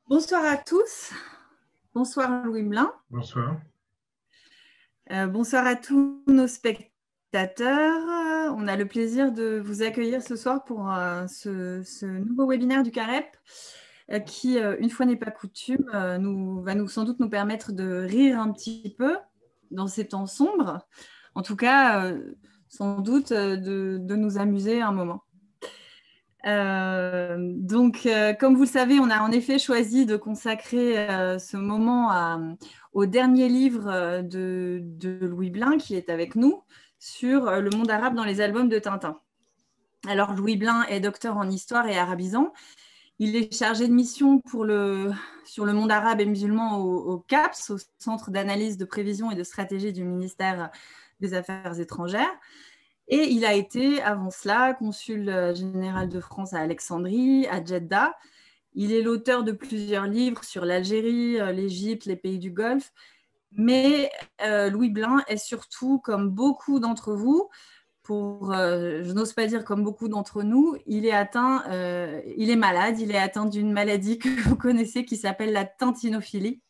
Bonsoir à tous. Bonsoir Louis Blin. Bonsoir. Bonsoir à tous nos spectateurs. On a le plaisir de vous accueillir ce soir pour ce nouveau webinaire du CAREP qui, une fois n'est pas coutume, va sans doute nous permettre de rire un petit peu dans ces temps sombres. En tout cas, sans doute de nous amuser un moment. Comme vous le savez, on a en effet choisi de consacrer ce moment au dernier livre de Louis Blin qui est avec nous sur le monde arabe dans les albums de Tintin. Alors, Louis Blin est docteur en histoire et arabisant. Il est chargé de mission sur le monde arabe et musulman au CAPS, au Centre d'analyse de prévision et de stratégie du ministère des Affaires étrangères. Et il a été, avant cela, consul général de France à Alexandrie, à Jeddah. Il est l'auteur de plusieurs livres sur l'Algérie, l'Égypte, les pays du Golfe. Mais Louis Blin est surtout, comme beaucoup d'entre vous, je n'ose pas dire comme beaucoup d'entre nous, il est malade, il est atteint d'une maladie que vous connaissez qui s'appelle la tintinophilie.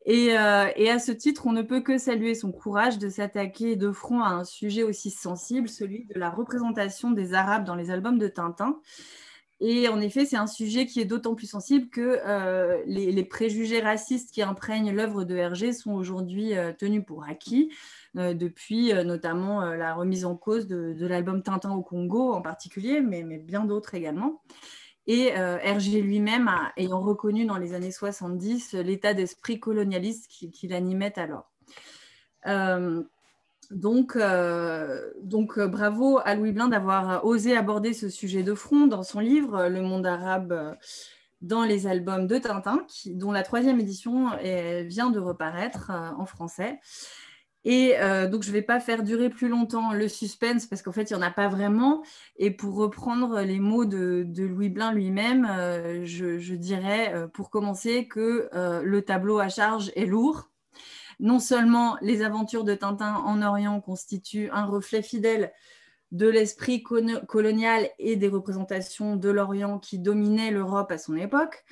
Et à ce titre, on ne peut que saluer son courage de s'attaquer de front à un sujet aussi sensible, celui de la représentation des Arabes dans les albums de Tintin. Et en effet, c'est un sujet qui est d'autant plus sensible que les préjugés racistes qui imprègnent l'œuvre de Hergé sont aujourd'hui tenus pour acquis, depuis notamment la remise en cause de l'album Tintin au Congo en particulier, mais bien d'autres également. Et Hergé lui-même ayant reconnu dans les années 70 l'état d'esprit colonialiste qui l'animait alors. Donc, bravo à Louis Blin d'avoir osé aborder ce sujet de front dans son livre « Le monde arabe dans les albums de Tintin », dont la 3e édition vient de reparaître en français. Et donc, je ne vais pas faire durer plus longtemps le suspense parce qu'en fait, il n'y en a pas vraiment. Et pour reprendre les mots de Louis Blin lui-même, je dirais, pour commencer, que le tableau à charge est lourd. Non seulement les aventures de Tintin en Orient constituent un reflet fidèle de l'esprit colonial et des représentations de l'Orient qui dominaient l'Europe à son époque,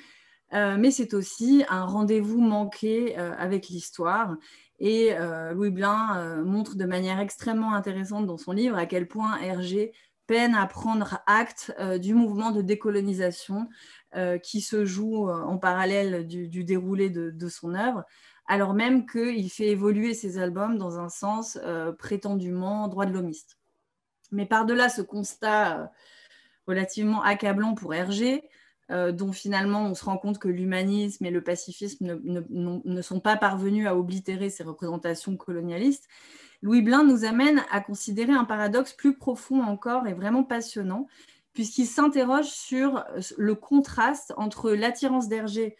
mais c'est aussi un rendez-vous manqué avec l'histoire. Et Louis Blin montre de manière extrêmement intéressante dans son livre à quel point Hergé peine à prendre acte du mouvement de décolonisation qui se joue en parallèle du déroulé de son œuvre, alors même qu'il fait évoluer ses albums dans un sens prétendument droit de l'homiste. Mais par-delà ce constat relativement accablant pour Hergé, dont finalement on se rend compte que l'humanisme et le pacifisme ne sont pas parvenus à oblitérer ces représentations colonialistes, Louis Blin nous amène à considérer un paradoxe plus profond encore et vraiment passionnant, puisqu'il s'interroge sur le contraste entre l'attirance d'Hergé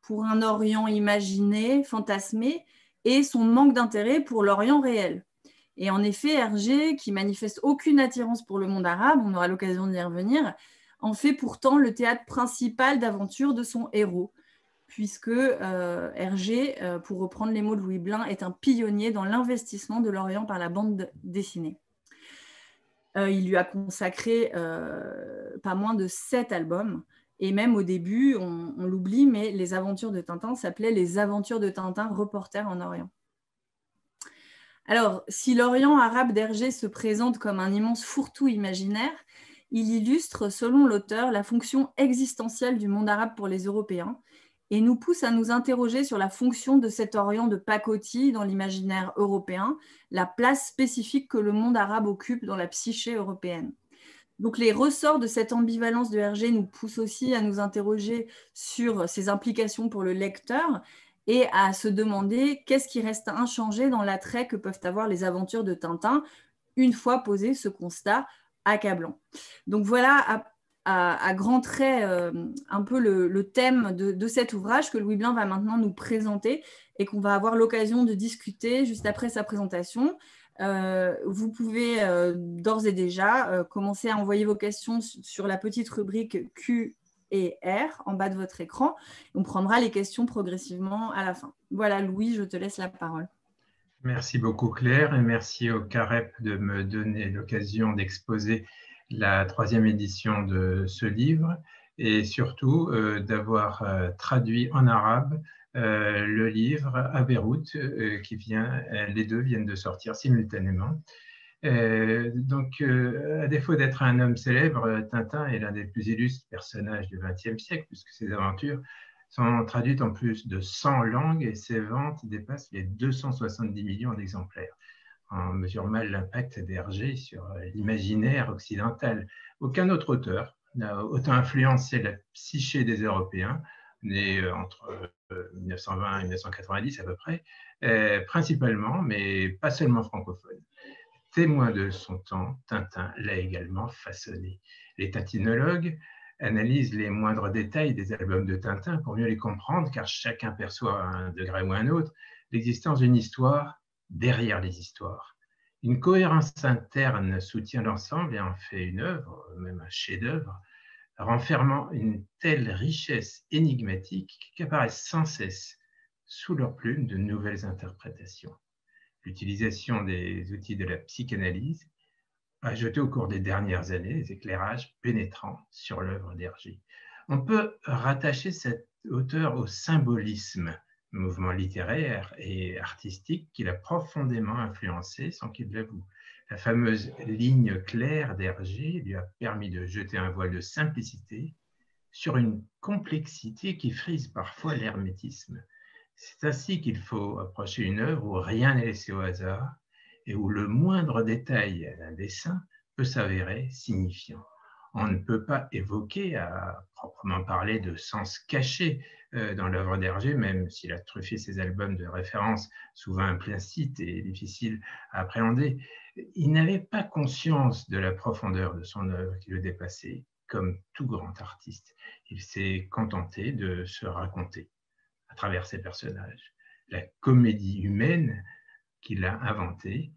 pour un Orient imaginé, fantasmé, et son manque d'intérêt pour l'Orient réel. Et en effet, Hergé, qui manifeste aucune attirance pour le monde arabe, on aura l'occasion d'y revenir, en fait pourtant le théâtre principal d'aventure de son héros, puisque Hergé, pour reprendre les mots de Louis Blin, est un pionnier dans l'investissement de l'Orient par la bande dessinée. Il lui a consacré pas moins de 7 albums, et même au début, on l'oublie, mais les aventures de Tintin s'appelaient les aventures de Tintin, reporter en Orient. Alors, si l'Orient arabe d'Hergé se présente comme un immense fourre-tout imaginaire, il illustre, selon l'auteur, la fonction existentielle du monde arabe pour les Européens et nous pousse à nous interroger sur la fonction de cet Orient de pacotille dans l'imaginaire européen, la place spécifique que le monde arabe occupe dans la psyché européenne. Donc les ressorts de cette ambivalence de Hergé nous poussent aussi à nous interroger sur ses implications pour le lecteur et à se demander qu'est-ce qui reste inchangé dans l'attrait que peuvent avoir les aventures de Tintin une fois posé ce constat accablant. Donc voilà à grands traits un peu le thème de cet ouvrage que Louis Blin va maintenant nous présenter et qu'on va avoir l'occasion de discuter juste après sa présentation. Vous pouvez d'ores et déjà commencer à envoyer vos questions sur la petite rubrique Q et R en bas de votre écran. On prendra les questions progressivement à la fin. Voilà, Louis, je te laisse la parole. Merci beaucoup Claire et merci au CAREP de me donner l'occasion d'exposer la 3e édition de ce livre. et surtout d'avoir traduit en arabe le livre à Beyrouth, les deux viennent de sortir simultanément. Donc, à défaut d'être un homme célèbre, Tintin est l'un des plus illustres personnages du XXe siècle, puisque ses aventures sont traduites en plus de 100 langues et ses ventes dépassent les 270 millions d'exemplaires. On mesure mal l'impact d'Hergé sur l'imaginaire occidental. Aucun autre auteur n'a autant influencé la psyché des Européens, nés entre 1920 et 1990 à peu près, principalement, mais pas seulement francophones. Témoin de son temps, Tintin l'a également façonné. Les tintinologues analysent les moindres détails des albums de Tintin pour mieux les comprendre, car chacun perçoit à un degré ou à un autre l'existence d'une histoire derrière les histoires. Une cohérence interne soutient l'ensemble et en fait une œuvre, même un chef-d'œuvre, renfermant une telle richesse énigmatique qu'apparaissent sans cesse sous leur plume de nouvelles interprétations. L'utilisation des outils de la psychanalyse a jeté au cours des dernières années des éclairages pénétrants sur l'œuvre d'Hergé. On peut rattacher cet auteur au symbolisme, mouvement littéraire et artistique qui l'a profondément influencé sans qu'il l'avoue. La fameuse ligne claire d'Hergé lui a permis de jeter un voile de simplicité sur une complexité qui frise parfois l'hermétisme. C'est ainsi qu'il faut approcher une œuvre où rien n'est laissé au hasard et où le moindre détail d'un dessin peut s'avérer signifiant. On ne peut pas évoquer, à proprement parler, de sens caché dans l'œuvre d'Hergé, même s'il a truffé ses albums de références souvent implicites et difficiles à appréhender. Il n'avait pas conscience de la profondeur de son œuvre qui le dépassait, comme tout grand artiste. Il s'est contenté de se raconter à travers ses personnages. La comédie humaine qu'il a inventée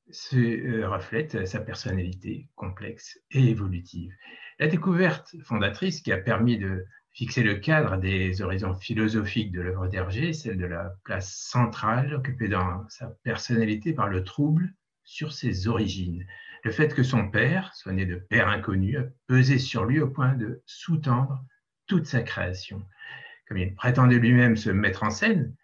reflète sa personnalité complexe et évolutive. La découverte fondatrice qui a permis de fixer le cadre des horizons philosophiques de l'œuvre d'Hergé, celle de la place centrale occupée dans sa personnalité par le trouble sur ses origines. Le fait que son père, soit né de père inconnu, a pesé sur lui au point de sous-tendre toute sa création. Comme il prétendait lui-même se mettre en scène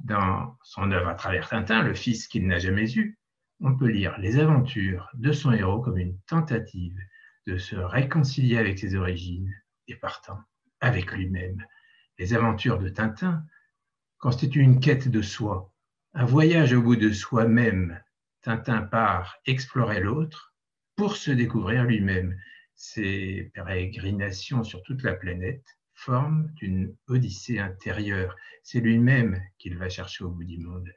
dans son œuvre à travers Tintin, le fils qu'il n'a jamais eu, on peut lire les aventures de son héros comme une tentative de se réconcilier avec ses origines et partant avec lui-même. Les aventures de Tintin constituent une quête de soi, un voyage au bout de soi-même. Tintin part explorer l'autre pour se découvrir lui-même. Ses pérégrinations sur toute la planète forme d'une odyssée intérieure. C'est lui-même qu'il va chercher au bout du monde.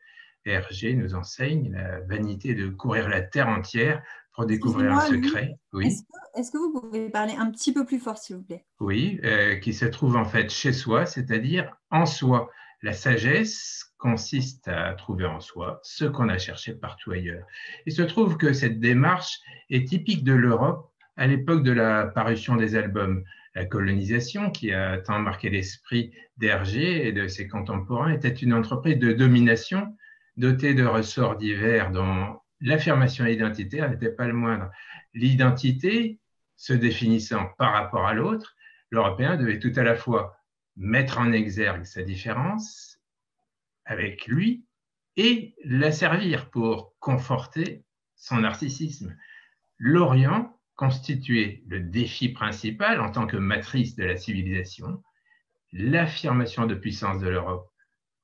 Hergé nous enseigne la vanité de courir la terre entière pour découvrir un secret. Oui. Est-ce que vous pouvez parler un petit peu plus fort, s'il vous plaît? Oui, qui se trouve en fait chez soi, c'est-à-dire en soi. La sagesse consiste à trouver en soi ce qu'on a cherché partout ailleurs. Il se trouve que cette démarche est typique de l'Europe à l'époque de la parution des albums. La colonisation, qui a tant marqué l'esprit d'Hergé et de ses contemporains, était une entreprise de domination dotée de ressorts divers dont l'affirmation identitaire n'était pas le moindre. L'identité, se définissant par rapport à l'autre, l'Européen devait tout à la fois mettre en exergue sa différence avec lui et l'asservir pour conforter son narcissisme. L'Orient constituait le défi principal en tant que matrice de la civilisation. L'affirmation de puissance de l'Europe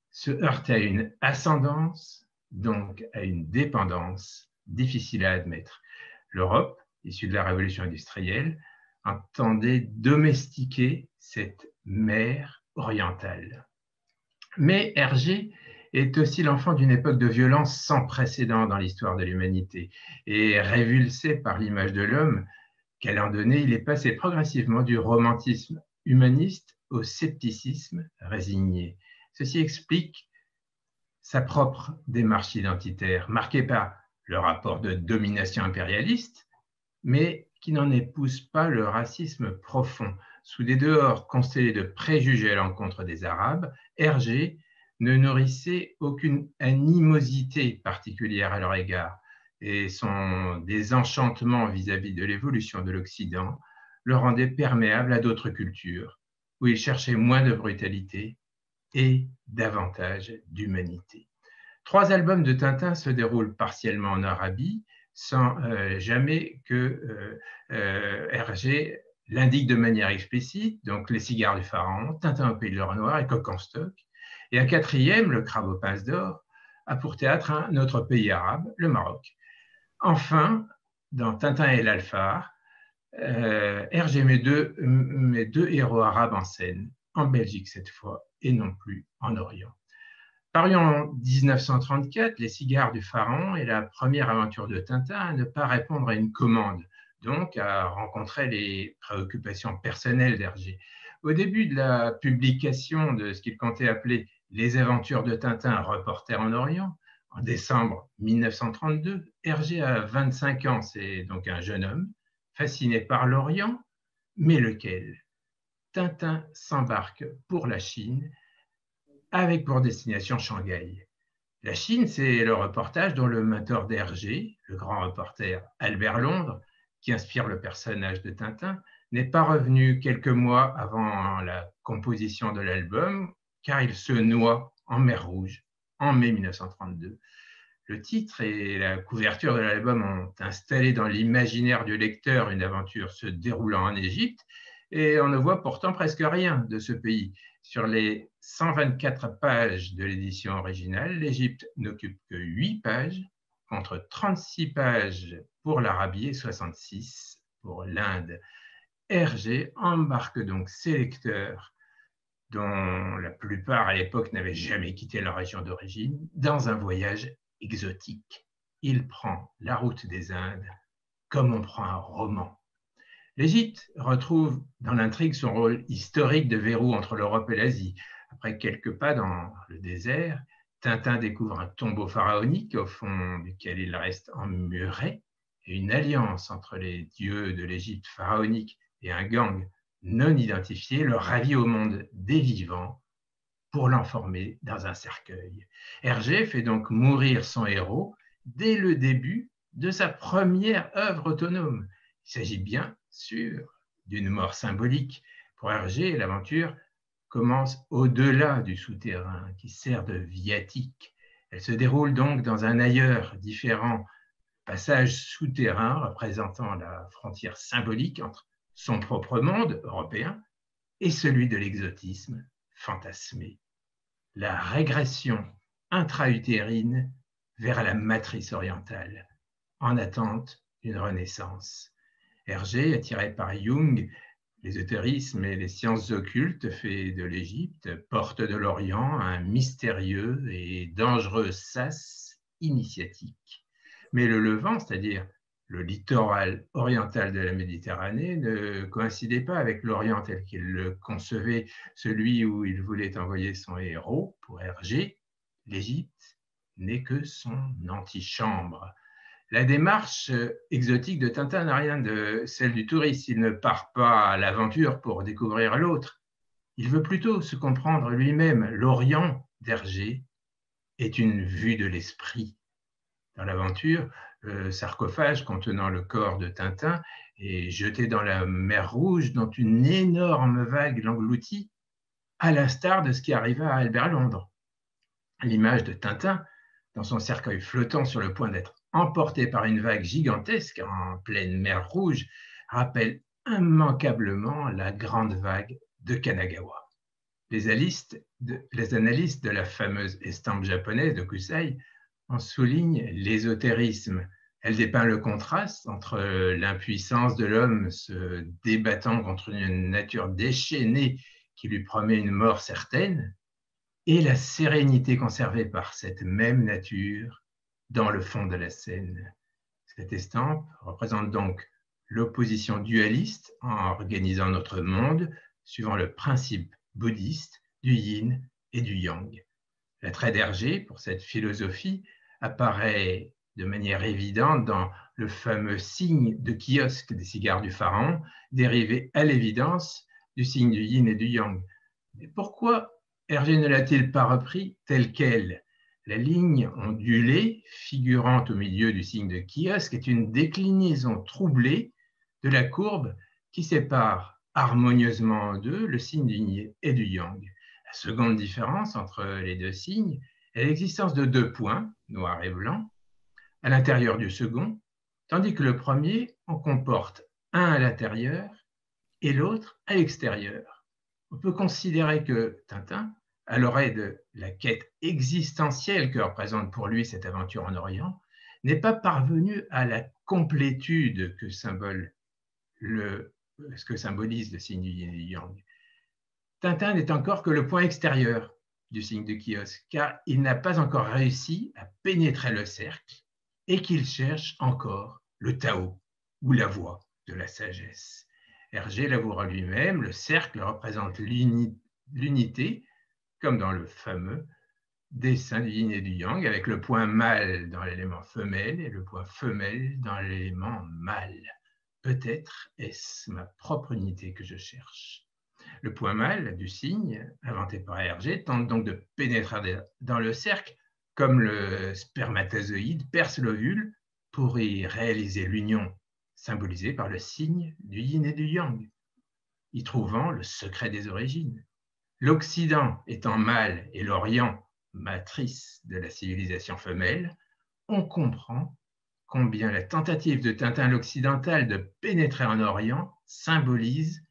se heurtait à une ascendance, donc à une dépendance difficile à admettre. L'Europe, issue de la révolution industrielle, entendait domestiquer cette mer orientale. Mais Hergé est aussi l'enfant d'une époque de violence sans précédent dans l'histoire de l'humanité. Et révulsé par l'image de l'homme qu'elle en donnait, il est passé progressivement du romantisme humaniste au scepticisme résigné. Ceci explique sa propre démarche identitaire, marquée par le rapport de domination impérialiste, mais qui n'en épouse pas le racisme profond. Sous des dehors constellés de préjugés à l'encontre des Arabes, Hergé ne nourrissait aucune animosité particulière à leur égard, et son désenchantement vis-à-vis de l'évolution de l'Occident le rendait perméable à d'autres cultures, où il cherchait moins de brutalité et davantage d'humanité. 3 albums de Tintin se déroulent partiellement en Arabie, sans jamais que Hergé l'indique de manière explicite, donc Les cigares du pharaon, Tintin au pays de l'or noir et Coq en stock. Et un 4e, Le crabe aux pinces d'or, a pour théâtre un autre pays arabe, le Maroc. Enfin, dans Tintin et l'Alphare, Hergé met deux héros arabes en scène, en Belgique cette fois, et non plus en Orient. Paru en 1934, Les cigares du pharaon est la première aventure de Tintin à ne pas répondre à une commande, donc à rencontrer les préoccupations personnelles d'Hergé. Au début de la publication de ce qu'il comptait appeler Les aventures de Tintin, reporter en Orient, en décembre 1932, Hergé a 25 ans, c'est donc un jeune homme, fasciné par l'Orient, mais lequel? Tintin s'embarque pour la Chine, avec pour destination Shanghai. La Chine, c'est le reportage dont le mentor d'Hergé, le grand reporter Albert Londres, qui inspire le personnage de Tintin, n'est pas revenu quelques mois avant la composition de l'album, car il se noie en mer Rouge en mai 1932. Le titre et la couverture de l'album ont installé dans l'imaginaire du lecteur une aventure se déroulant en Égypte, et on ne voit pourtant presque rien de ce pays. Sur les 124 pages de l'édition originale, l'Égypte n'occupe que 8 pages, contre 36 pages pour l'Arabie et 66 pour l'Inde. Hergé embarque donc ses lecteurs, dont la plupart à l'époque n'avaient jamais quitté leur région d'origine, dans un voyage exotique. Il prend la route des Indes comme on prend un roman. L'Égypte retrouve dans l'intrigue son rôle historique de verrou entre l'Europe et l'Asie. Après quelques pas dans le désert, Tintin découvre un tombeau pharaonique au fond duquel il reste emmuré, et une alliance entre les dieux de l'Égypte pharaonique et un gang non identifié le ravit au monde des vivants pour l'enfermer dans un cercueil. Hergé fait donc mourir son héros dès le début de sa première œuvre autonome. Il s'agit bien sûr d'une mort symbolique. Pour Hergé, l'aventure commence au-delà du souterrain qui sert de viatique. Elle se déroule donc dans un ailleurs différent, passage souterrain représentant la frontière symbolique entre son propre monde européen et celui de l'exotisme fantasmé. La régression intra-utérine vers la matrice orientale, en attente d'une renaissance. Hergé, attiré par Jung, l'ésotérisme et les sciences occultes, fait de l'Égypte, porte de l'Orient, un mystérieux et dangereux sas initiatique. Mais le Levant, c'est-à-dire le littoral oriental de la Méditerranée, ne coïncidait pas avec l'Orient tel qu'il le concevait, celui où il voulait envoyer son héros. Pour Hergé, l'Égypte n'est que son antichambre. La démarche exotique de Tintin n'a rien de celle du touriste. Il ne part pas à l'aventure pour découvrir l'autre. Il veut plutôt se comprendre lui-même. L'Orient d'Hergé est une vue de l'esprit. Dans l'aventure, le sarcophage contenant le corps de Tintin est jeté dans la mer Rouge dont une énorme vague l'engloutit, à l'instar de ce qui arriva à Albert Londres. L'image de Tintin, dans son cercueil flottant sur le point d'être emporté par une vague gigantesque en pleine mer Rouge, rappelle immanquablement la grande vague de Kanagawa. Les analystes de la fameuse estampe japonaise de Kusai en soulignent l'ésotérisme. Elle dépeint le contraste entre l'impuissance de l'homme se débattant contre une nature déchaînée qui lui promet une mort certaine et la sérénité conservée par cette même nature dans le fond de la scène. Cette estampe représente donc l'opposition dualiste en organisant notre monde suivant le principe bouddhiste du yin et du yang. L'attrait d'Hergé pour cette philosophie apparaît de manière évidente dans le fameux signe de kiosque des cigares du pharaon, dérivé à l'évidence du signe du yin et du yang. Mais pourquoi Hergé ne l'a-t-il pas repris tel quel? La ligne ondulée, figurant au milieu du signe de kiosque, est une déclinaison troublée de la courbe qui sépare harmonieusement en deux le signe du yin et du yang. La seconde différence entre les deux signes est l'existence de deux points, noir et blanc, à l'intérieur du second, tandis que le premier en comporte un à l'intérieur et l'autre à l'extérieur. On peut considérer que Tintin, à l'oreille de la quête existentielle que représente pour lui cette aventure en Orient, n'est pas parvenu à la complétude que symbolise le signe du yin et du yang. Tintin n'est encore que le point extérieur du signe de kiosque, car il n'a pas encore réussi à pénétrer le cercle et qu'il cherche encore le Tao ou la voie de la sagesse. Hergé l'avouera lui-même, le cercle représente l'unité, comme dans le fameux dessin du yin et du yang, avec le point mâle dans l'élément femelle et le point femelle dans l'élément mâle. Peut-être est-ce ma propre unité que je cherche. Le point mâle du signe, inventé par Hergé, tente donc de pénétrer dans le cercle, comme le spermatozoïde perce l'ovule pour y réaliser l'union symbolisée par le signe du yin et du yang, y trouvant le secret des origines. L'Occident étant mâle et l'Orient matrice de la civilisation femelle, on comprend combien la tentative de Tintin l'occidental de pénétrer en Orient symbolise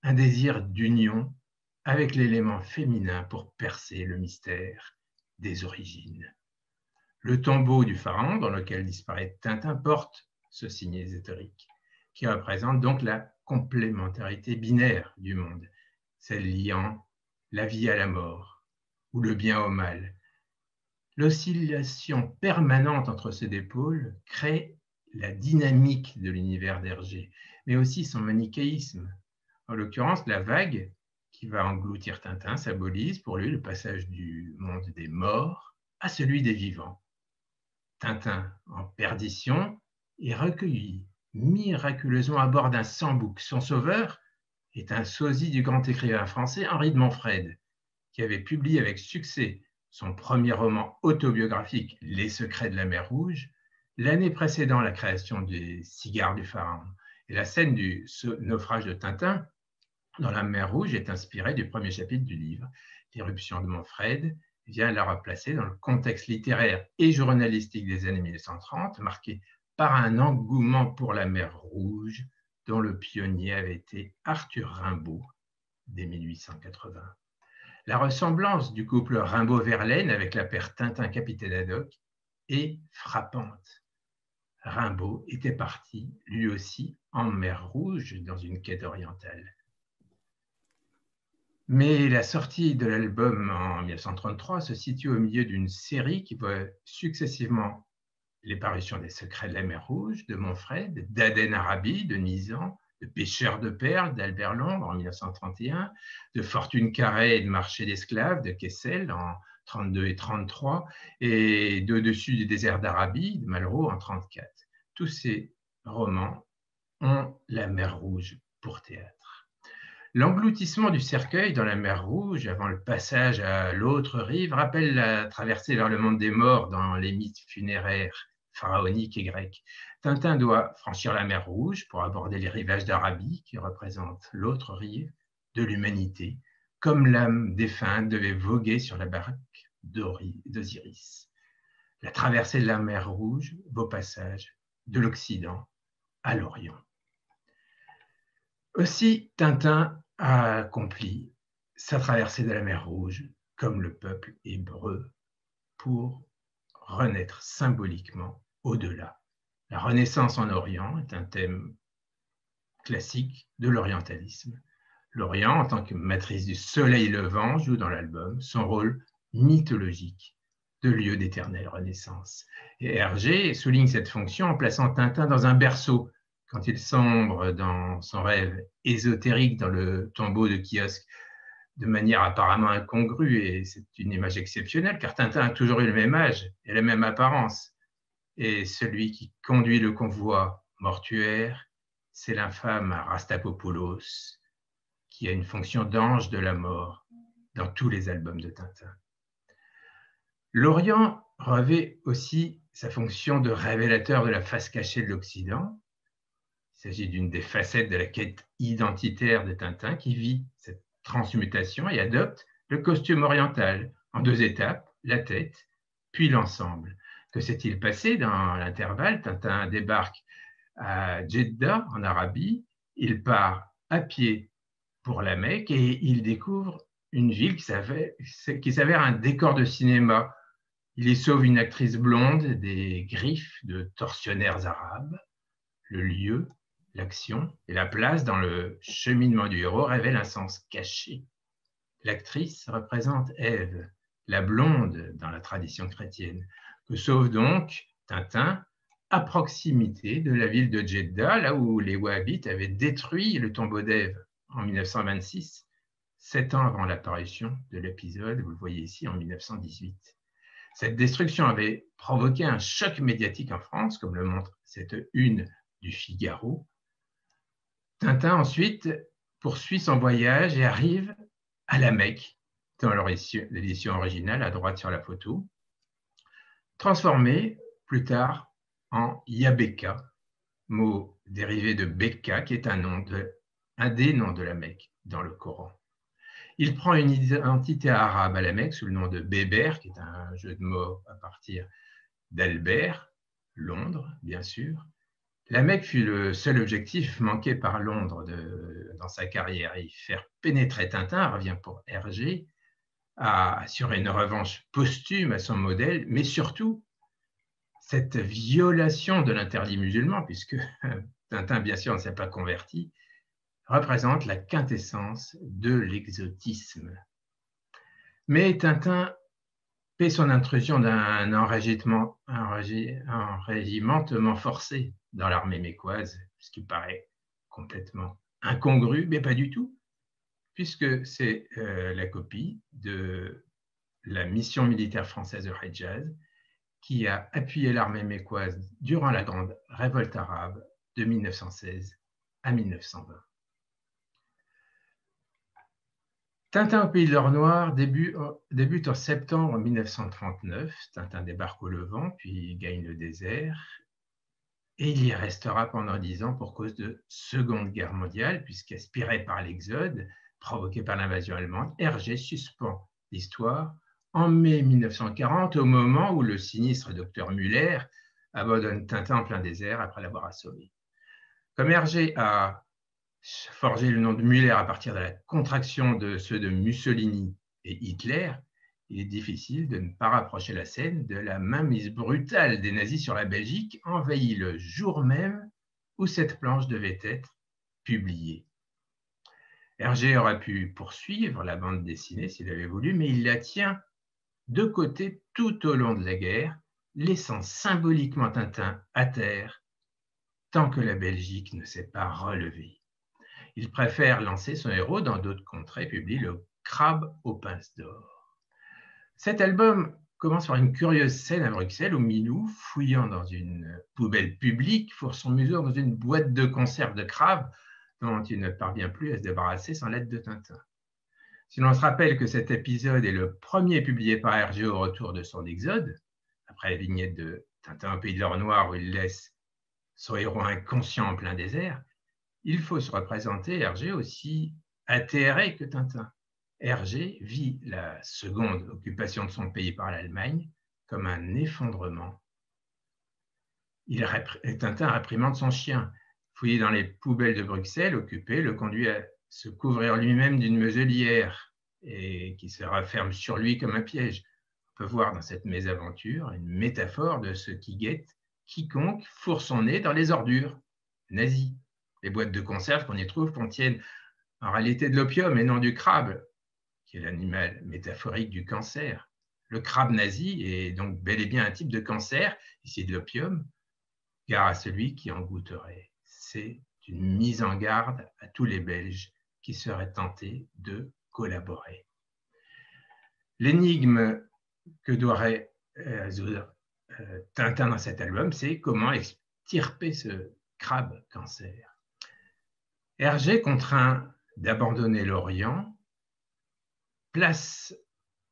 un désir d'union avec l'élément féminin pour percer le mystère des origines. Le tombeau du pharaon dans lequel disparaît Tintin porte ce signe ésotérique, qui représente donc la complémentarité binaire du monde, celle liant la vie à la mort ou le bien au mal. L'oscillation permanente entre ces deux pôles crée la dynamique de l'univers d'Hergé, mais aussi son manichéisme. En l'occurrence, la vague qui va engloutir Tintin symbolise pour lui le passage du monde des morts à celui des vivants. Tintin, en perdition, est recueilli miraculeusement à bord d'un Sambuc. Son sauveur est un sosie du grand écrivain français Henri de Montfred, qui avait publié avec succès son premier roman autobiographique, Les secrets de la mer Rouge, l'année précédant la création des Cigares du Pharaon. Et la scène du naufrage de Tintin dans la mer Rouge est inspirée du premier chapitre du livre. L'irruption de Montfred vient la replacer dans le contexte littéraire et journalistique des années 1930, marqué par un engouement pour la mer Rouge, dont le pionnier avait été Arthur Rimbaud dès 1880. La ressemblance du couple Rimbaud-Verlaine avec la paire Tintin-Capitaine Haddock est frappante. Rimbaud était parti, lui aussi, en mer Rouge dans une quête orientale. Mais la sortie de l'album en 1933 se situe au milieu d'une série qui voit successivement les parutions des Secrets de la mer Rouge de Montfred, d'Aden Arabi de Nizan, de Pêcheurs de perles d'Albert Londres en 1931, de Fortune carrée et de Marché d'esclaves de Kessel en 1932 et 1933, et d'Au-dessus du désert d'Arabie de Malraux en 1934. Tous ces romans ont la mer Rouge pour théâtre. L'engloutissement du cercueil dans la mer Rouge avant le passage à l'autre rive rappelle la traversée vers le monde des morts dans les mythes funéraires pharaoniques et grecs. Tintin doit franchir la mer Rouge pour aborder les rivages d'Arabie qui représentent l'autre rive de l'humanité, comme l'âme défunte devait voguer sur la barque d'Osiris. La traversée de la mer Rouge, beau passage de l'Occident à l'Orient. Aussi, Tintin a accompli sa traversée de la mer Rouge comme le peuple hébreu pour renaître symboliquement au-delà. La Renaissance en Orient est un thème classique de l'orientalisme. L'Orient, en tant que matrice du soleil levant, joue dans l'album son rôle mythologique de lieu d'éternelle renaissance. Et Hergé souligne cette fonction en plaçant Tintin dans un berceau quand il sombre dans son rêve ésotérique dans le tombeau de kiosque de manière apparemment incongrue. Et c'est une image exceptionnelle car Tintin a toujours eu le même âge et la même apparence. Et celui qui conduit le convoi mortuaire, c'est l'infâme Rastapopoulos, qui a une fonction d'ange de la mort dans tous les albums de Tintin. L'Orient revêt aussi sa fonction de révélateur de la face cachée de l'Occident. Il s'agit d'une des facettes de la quête identitaire de Tintin qui vit cette transmutation et adopte le costume oriental en 2 étapes, la tête, puis l'ensemble. Que s'est-il passé dans l'intervalle? Tintin débarque à Djeddah, en Arabie. Il part à pied pour la Mecque et il découvre une ville qui s'avère un décor de cinéma. Il y sauve une actrice blonde des griffes de tortionnaires arabes. Le lieu, l'action et la place dans le cheminement du héros révèlent un sens caché. L'actrice représente Ève, la blonde dans la tradition chrétienne, que sauve donc Tintin à proximité de la ville de Djeddah, là où les Wahhabites avaient détruit le tombeau d'Ève en 1926, 7 ans avant l'apparition de l'épisode, vous le voyez ici, en 1918. Cette destruction avait provoqué un choc médiatique en France, comme le montre cette une du Figaro. Tintin ensuite poursuit son voyage et arrive à la Mecque, dans l'édition originale à droite sur la photo, transformé plus tard en Yabeka, mot dérivé de Bekka, qui est un des noms de la Mecque dans le Coran. Il prend une identité arabe à la Mecque sous le nom de Béber, qui est un jeu de mots à partir d'Albert, Londres, bien sûr. La Mecque fut le seul objectif manqué par Londres dans sa carrière. Y faire pénétrer Tintin revient pour Hergé à assurer une revanche posthume à son modèle, mais surtout cette violation de l'interdit musulman, puisque Tintin, bien sûr, ne s'est pas converti, représente la quintessence de l'exotisme. Mais Tintin paie son intrusion d'un enrégimentement forcé dans l'armée mécoise, ce qui paraît complètement incongru, mais pas du tout, puisque c'est la copie de la mission militaire française de Hejaz qui a appuyé l'armée mécoise durant la grande révolte arabe de 1916 à 1920. Tintin au pays de l'or noir débute en septembre 1939. Tintin débarque au Levant, puis gagne le désert. Et il y restera pendant 10 ans pour cause de Seconde Guerre mondiale, puisqu'aspiré par l'exode provoqué par l'invasion allemande, Hergé suspend l'histoire en mai 1940, au moment où le sinistre docteur Müller abandonne Tintin en plein désert après l'avoir assommé. Comme Hergé a forgé le nom de Müller à partir de la contraction de ceux de Mussolini et Hitler, il est difficile de ne pas rapprocher la scène de la mainmise brutale des nazis sur la Belgique, envahie le jour même où cette planche devait être publiée. Hergé aurait pu poursuivre la bande dessinée s'il avait voulu, mais il la tient de côté tout au long de la guerre, laissant symboliquement Tintin à terre tant que la Belgique ne s'est pas relevée. Il préfère lancer son héros dans d'autres contrées et publie le Crabe aux pinces d'or. Cet album commence par une curieuse scène à Bruxelles où Milou, fouillant dans une poubelle publique, fourre son museau dans une boîte de conserve de crabe dont il ne parvient plus à se débarrasser sans l'aide de Tintin. Si l'on se rappelle que cet épisode est le premier publié par Hergé au retour de son exode, après la vignette de Tintin au pays de l'or noir où il laisse son héros inconscient en plein désert, il faut se représenter Hergé aussi atterré que Tintin. Hergé vit la seconde occupation de son pays par l'Allemagne comme un effondrement. Tintin réprimande son chien. Fouillé dans les poubelles de Bruxelles, occupé, le conduit à se couvrir lui-même d'une muselière et qui se referme sur lui comme un piège. On peut voir dans cette mésaventure une métaphore de ce qui guette quiconque fourre son nez dans les ordures nazis. Les boîtes de conserve qu'on y trouve contiennent en réalité de l'opium et non du crabe, qui est l'animal métaphorique du cancer. Le crabe nazi est donc bel et bien un type de cancer, ici de l'opium, gare à celui qui en goûterait. C'est une mise en garde à tous les Belges qui seraient tentés de collaborer. L'énigme que doit résoudre Tintin dans cet album, c'est comment extirper ce crabe cancer. Hergé, contraint d'abandonner l'Orient, place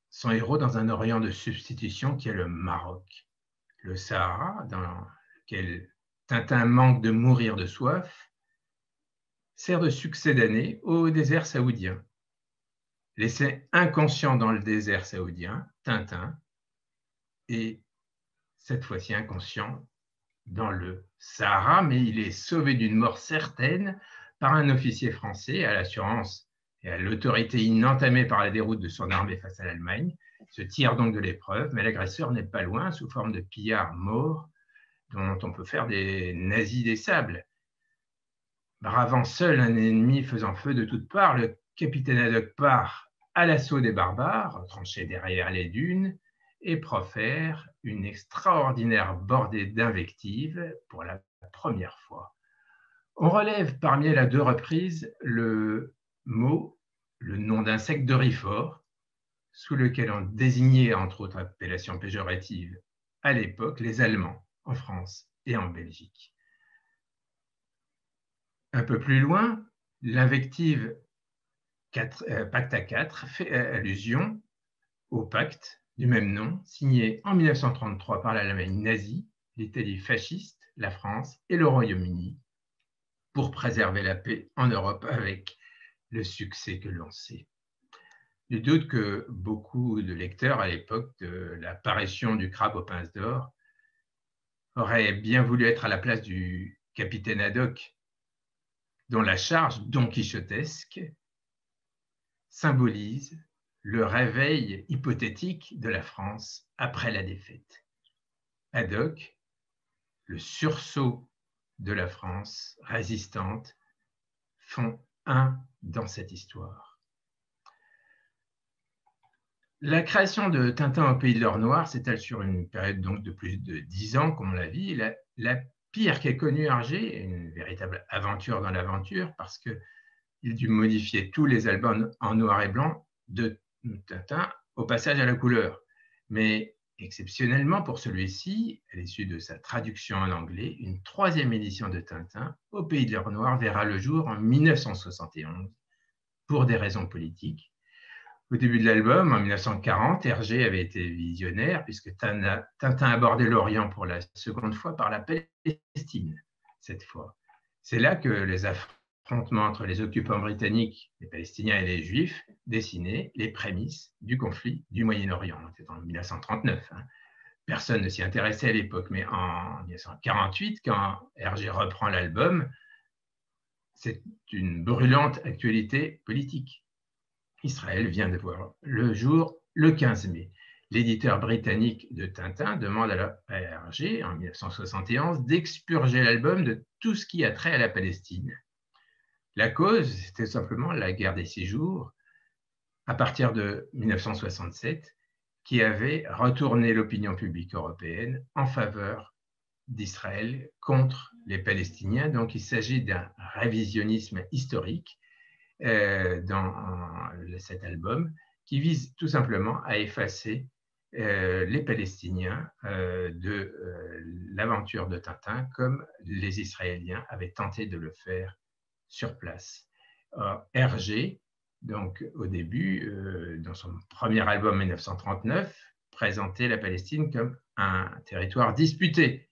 son héros dans un Orient de substitution qui est le Maroc. Le Sahara, dans lequel Tintin manque de mourir de soif, sert de succédané au désert saoudien. Laissé inconscient dans le désert saoudien, Tintin est cette fois-ci inconscient dans le Sahara, mais il est sauvé d'une mort certaine par un officier français à l'assurance et à l'autorité inentamée par la déroute de son armée face à l'Allemagne, se tire donc de l'épreuve, mais l'agresseur n'est pas loin, sous forme de pillards morts, dont on peut faire des nazis des sables. Bravant seul un ennemi faisant feu de toutes parts, le capitaine Haddock part à l'assaut des barbares, tranchés derrière les dunes, et profère une extraordinaire bordée d'invectives pour la première fois. On relève parmi elles à 2 reprises le mot, le nom d'insecte dorifort, sous lequel on désignait, entre autres appellations péjoratives, à l'époque, les Allemands en France et en Belgique. Un peu plus loin, l'invective pacte à 4 fait allusion au pacte du même nom, signé en 1933 par l'Allemagne nazie, l'Italie fasciste, la France et le Royaume-Uni, pour préserver la paix en Europe avec le succès que l'on sait. Nul doute que beaucoup de lecteurs à l'époque de l'apparition du crabe aux pinces d'or auraient bien voulu être à la place du capitaine Haddock, dont la charge donquichotesque symbolise le réveil hypothétique de la France après la défaite. Haddock, le sursaut de la France résistante, font un dans cette histoire. La création de Tintin au pays de l'or noir s'étale sur une période donc de plus de 10 ans, comme on l'a vu. La pire qu'ait connue Hergé, une véritable aventure dans l'aventure, parce qu'il dut modifier tous les albums en noir et blanc de Tintin au passage à la couleur. Mais exceptionnellement pour celui-ci, à l'issue de sa traduction en anglais, une 3e édition de Tintin au pays de l'or noir verra le jour en 1971 pour des raisons politiques. Au début de l'album, en 1940, Hergé avait été visionnaire puisque Tintin abordait l'Orient pour la seconde fois par la Palestine, cette fois. C'est là que les affrontements entre les occupants britanniques, les Palestiniens et les Juifs dessinaient les prémices du conflit du Moyen-Orient. C'était en 1939. Personne ne s'y intéressait à l'époque, mais en 1948, quand Hergé reprend l'album, c'est une brûlante actualité politique. Israël vient de voir le jour le 15 mai. L'éditeur britannique de Tintin demande à Hergé, en 1971, d'expurger l'album de tout ce qui a trait à la Palestine. La cause, c'était simplement la guerre des 6 jours, à partir de 1967, qui avait retourné l'opinion publique européenne en faveur d'Israël contre les Palestiniens. Donc il s'agit d'un révisionnisme historique dans cet album, qui vise tout simplement à effacer les Palestiniens de l'aventure de Tintin, comme les Israéliens avaient tenté de le faire sur place. Hergé, donc au début, dans son premier album 1939, présentait la Palestine comme un territoire disputé.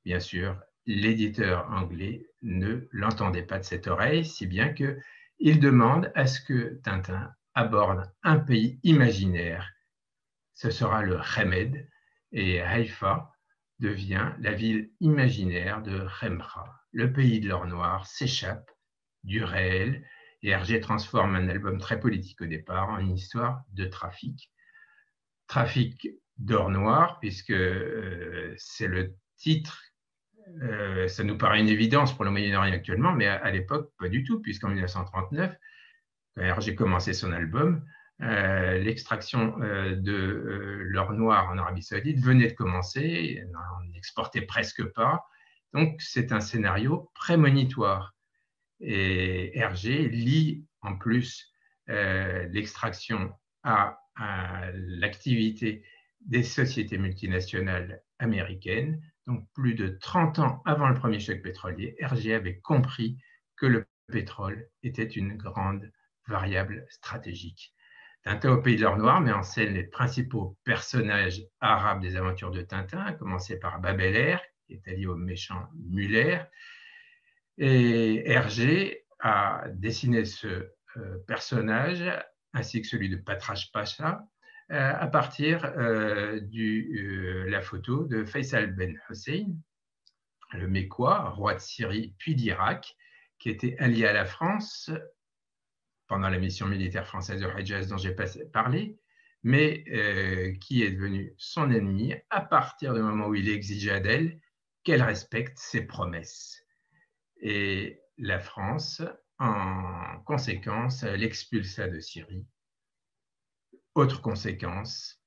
Bien sûr, l'éditeur anglais ne l'entendait pas de cette oreille, si bien que il demande à ce que Tintin aborde un pays imaginaire. Ce sera le Hémed, et Haïfa devient la ville imaginaire de Hemra. Le pays de l'or noir s'échappe du réel, et Hergé transforme un album très politique au départ en une histoire de trafic. Trafic d'or noir, puisque c'est le titre. Ça nous paraît une évidence pour le Moyen-Orient actuellement, mais à l'époque, pas du tout, puisqu'en 1939, quand Hergé commençait son album, l'extraction de l'or noir en Arabie Saoudite venait de commencer, on n'exportait presque pas, donc c'est un scénario prémonitoire. Et Hergé lie en plus l'extraction à l'activité des sociétés multinationales américaines. Donc, plus de 30 ans avant le premier choc pétrolier, Hergé avait compris que le pétrole était une grande variable stratégique. Tintin au pays de l'or noir met en scène les principaux personnages arabes des aventures de Tintin, à commencer par Bab el-Er, qui est allié au méchant Muller. Et Hergé a dessiné ce personnage, ainsi que celui de Patrache Pacha, à partir de la photo de Faisal Ben Hussein, le Mécois, roi de Syrie puis d'Irak, qui était allié à la France pendant la mission militaire française de Hejaz dont j'ai parlé, mais qui est devenu son ennemi à partir du moment où il exigeait d'elle qu'elle respecte ses promesses. Et la France, en conséquence, l'expulsa de Syrie. Autre conséquence,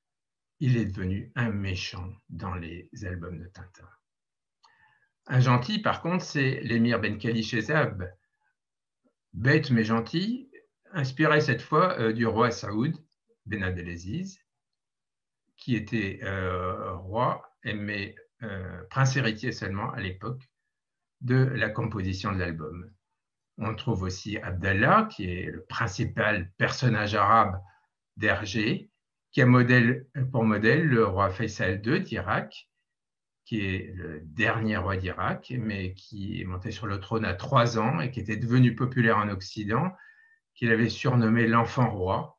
il est devenu un méchant dans les albums de Tintin. Un gentil, par contre, c'est l'émir Ben Kali Shezab, bête mais gentil, inspiré cette fois du roi Saoud Ben Abdelaziz, qui était roi, mais prince héritier seulement à l'époque de la composition de l'album. On trouve aussi Abdallah, qui est le principal personnage arabe d'Hergé, qui a pour modèle le roi Faisal II d'Irak, qui est le dernier roi d'Irak, mais qui est monté sur le trône à 3 ans et qui était devenu populaire en Occident, qu'il avait surnommé l'enfant roi.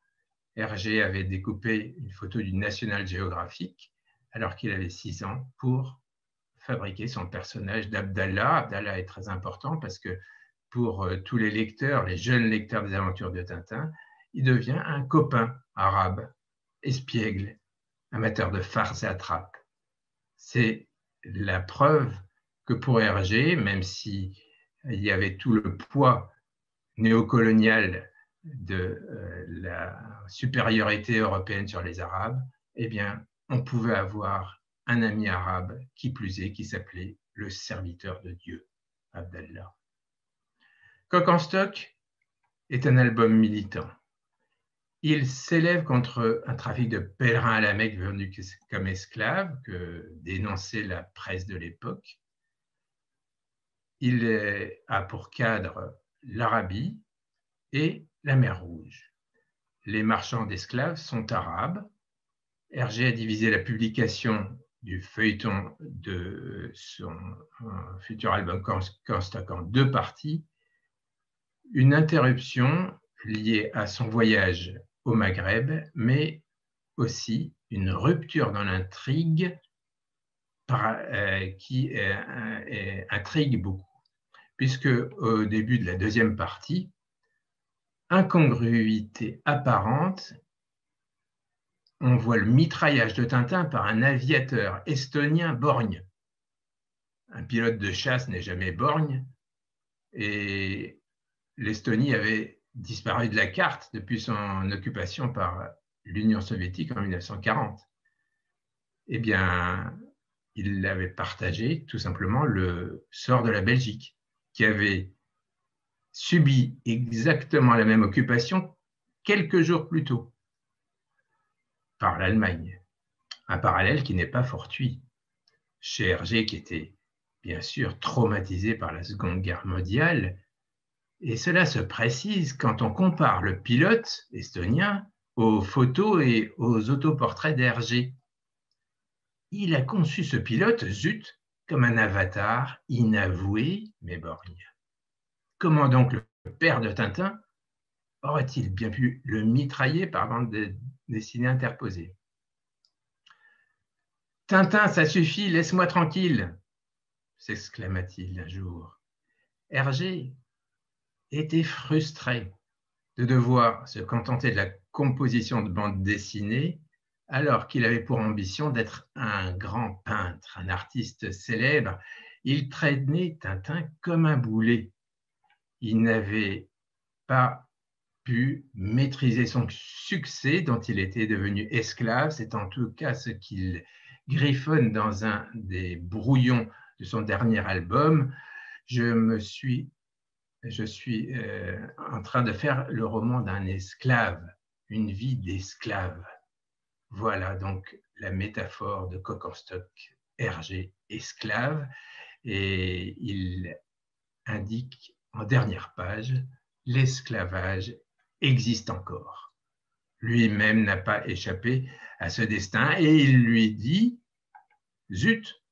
Hergé avait découpé une photo du National Geographic alors qu'il avait 6 ans pour fabriquer son personnage d'Abdallah. Abdallah est très important parce que pour tous les lecteurs, les jeunes lecteurs des aventures de Tintin, il devient un copain arabe, espiègle, amateur de farce et attrape. C'est la preuve que pour Hergé, même s'il y avait tout le poids néocolonial de la supériorité européenne sur les Arabes, eh bien, on pouvait avoir un ami arabe, qui plus est, qui s'appelait le serviteur de Dieu, Abdallah. Coq en stock est un album militant. Il s'élève contre un trafic de pèlerins à la Mecque vendus comme esclaves, que dénonçait la presse de l'époque. Il a pour cadre l'Arabie et la mer Rouge. Les marchands d'esclaves sont arabes. Hergé a divisé la publication du feuilleton de son futur album Comstock en 2 parties. Une interruption liée à son voyage au Maghreb, mais aussi une rupture dans l'intrigue qui intrigue beaucoup, puisque au début de la 2e partie, incongruité apparente, on voit le mitraillage de Tintin par un aviateur estonien borgne. Un pilote de chasse n'est jamais borgne, et l'Estonie avait disparu de la carte depuis son occupation par l'Union soviétique en 1940. Eh bien, il avait partagé tout simplement le sort de la Belgique, qui avait subi exactement la même occupation quelques jours plus tôt par l'Allemagne. Un parallèle qui n'est pas fortuit. Chez Hergé, qui était bien sûr traumatisé par la Seconde Guerre mondiale, et cela se précise quand on compare le pilote estonien aux photos et aux autoportraits d'Hergé. Il a conçu ce pilote, zut, comme un avatar inavoué mais borgne. Comment donc le père de Tintin aurait-il bien pu le mitrailler par bande dessinée interposée? « Tintin, ça suffit, laisse-moi tranquille !» s'exclama-t-il un jour. Hergé était frustré de devoir se contenter de la composition de bande dessinée alors qu'il avait pour ambition d'être un grand peintre, un artiste célèbre. Il traînait Tintin comme un boulet. Il n'avait pas pu maîtriser son succès dont il était devenu esclave. C'est en tout cas ce qu'il griffonne dans un des brouillons de son dernier album. Je suis en train de faire le roman d'un esclave, une vie d'esclave. Voilà donc la métaphore de Coq en stock, Hergé, esclave, et il indique en dernière page, l'esclavage existe encore. Lui-même n'a pas échappé à ce destin et il lui dit, zut,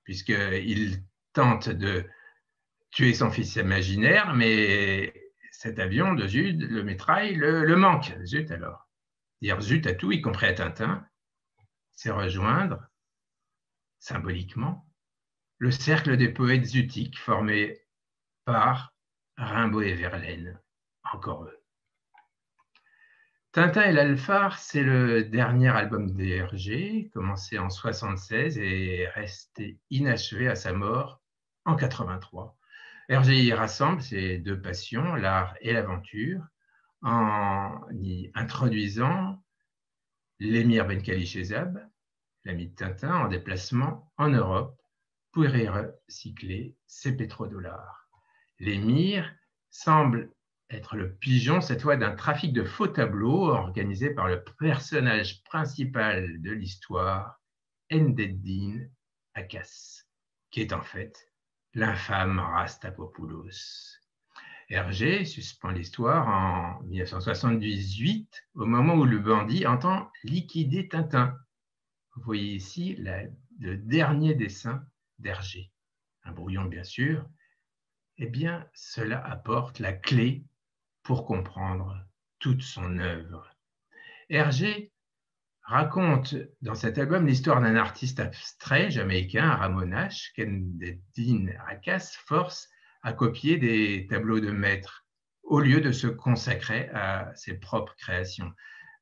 puisqu'il tente de tuer son fils imaginaire, mais cet avion de Zut, le métraille, le manque. Zut alors. Dire zut à tout, y compris à Tintin, c'est rejoindre, symboliquement, le cercle des poètes zutiques formé par Rimbaud et Verlaine, encore eux. Tintin et l'Alphare, c'est le dernier album d'Hergé, commencé en 1976 et resté inachevé à sa mort en 1983. Hergé y rassemble ses deux passions, l'art et l'aventure, en y introduisant l'émir Benkali Shezab, l'ami de Tintin, en déplacement en Europe pour y recycler ses pétrodollars. L'émir semble être le pigeon, cette fois, d'un trafic de faux tableaux organisé par le personnage principal de l'histoire, Endeddin Akas, qui est en fait l'infâme Rastapopoulos. Hergé suspend l'histoire en 1978, au moment où le bandit entend liquider Tintin. Vous voyez ici le dernier dessin d'Hergé. Un brouillon, bien sûr. Eh bien, cela apporte la clé pour comprendre toute son œuvre. Hergé raconte dans cet album l'histoire d'un artiste abstrait jamaïcain, Ramon H., qu'Endeddin Akas force à copier des tableaux de maître au lieu de se consacrer à ses propres créations.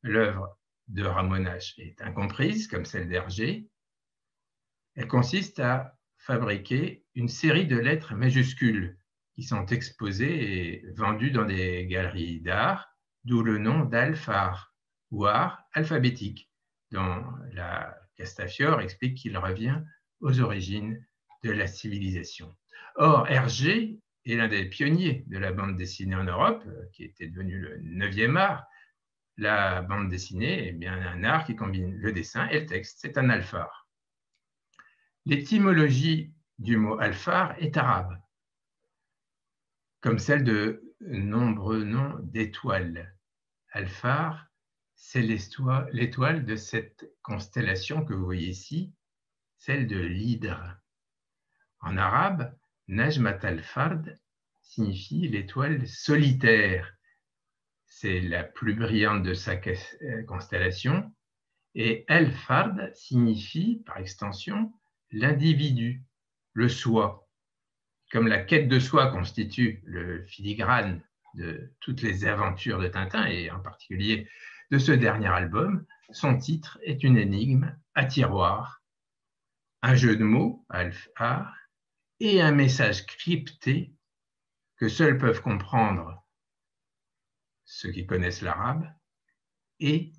L'œuvre de Ramon H. est incomprise, comme celle d'Hergé. Elle consiste à fabriquer une série de lettres majuscules qui sont exposées et vendues dans des galeries d'art, d'où le nom d'Alphare, ou art alphabétique, dont la Castafiore explique qu'il revient aux origines de la civilisation. Or, Hergé est l'un des pionniers de la bande dessinée en Europe, qui était devenu le 9e art. La bande dessinée est bien un art qui combine le dessin et le texte. C'est un alphare. L'étymologie du mot alphare est arabe, comme celle de nombreux noms d'étoiles. Alphare, c'est l'étoile de cette constellation que vous voyez ici, celle de l'hydre. En arabe, Najmat al-Fard signifie l'étoile solitaire. C'est la plus brillante de sa constellation. Et al-Fard signifie, par extension, l'individu, le soi. Comme la quête de soi constitue le filigrane de toutes les aventures de Tintin, et en particulier de ce dernier album, son titre est une énigme à tiroir, un jeu de mots, alphar, et un message crypté que seuls peuvent comprendre ceux qui connaissent l'arabe et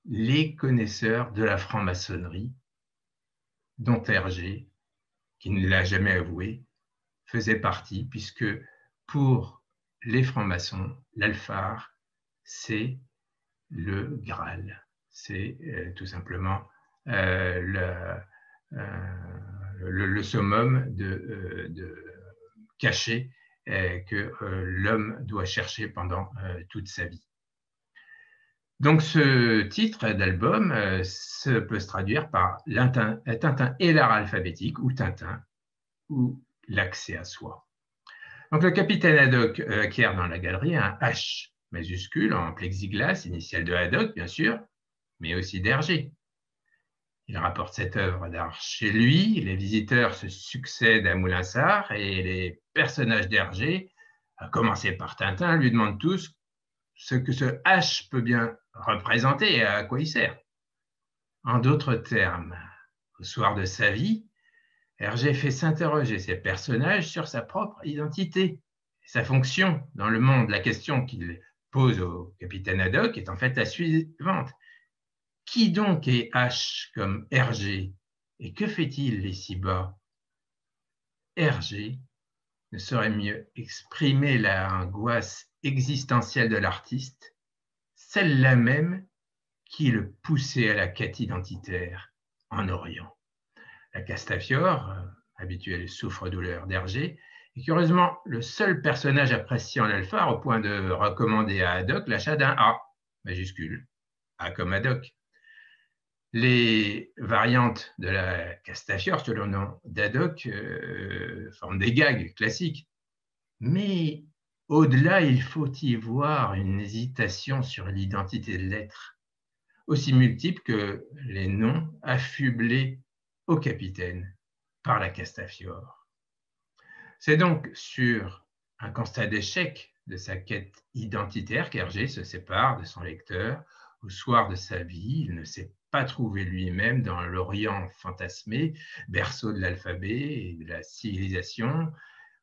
les connaisseurs de la franc-maçonnerie, dont Hergé, qui ne l'a jamais avoué, faisait partie, puisque pour les francs-maçons, l'alphar, c'est le Graal. C'est tout simplement le summum de caché que l'homme doit chercher pendant toute sa vie. Donc ce titre d'album peut se traduire par Tintin et l'art alphabétique, ou Tintin, ou l'accès à soi. Donc le capitaine Haddock acquiert dans la galerie un H majuscule en plexiglas, initiale de Haddock bien sûr, mais aussi d'Hergé. Il rapporte cette œuvre d'art chez lui, les visiteurs se succèdent à Moulinsart et les personnages d'Hergé, à commencer par Tintin, lui demandent tous ce que ce H peut bien représenter et à quoi il sert. En d'autres termes, au soir de sa vie, Hergé fait s'interroger ses personnages sur sa propre identité, sa fonction dans le monde. La question qu'il pose au capitaine Haddock est en fait la suivante. Qui donc est H comme Hergé et que fait-il ici-bas? Hergé ne saurait mieux exprimer l'angoisse existentielle de l'artiste, celle-là même qui le poussait à la quête identitaire en Orient. La Castafiore, habituelle souffre-douleur d'Hergé, est curieusement le seul personnage apprécié en alphare au point de recommander à Haddock l'achat d'un A majuscule, A comme Haddock. Les variantes de la Castafiore, selon le nom d'Haddock, forment des gags classiques. Mais au-delà, il faut y voir une hésitation sur l'identité de l'être, aussi multiple que les noms affublés au capitaine par la Castafiore. C'est donc sur un constat d'échec de sa quête identitaire qu'Hergé se sépare de son lecteur au soir de sa vie. Il ne s'est pas trouvé lui-même dans l'Orient fantasmé, berceau de l'alphabet et de la civilisation,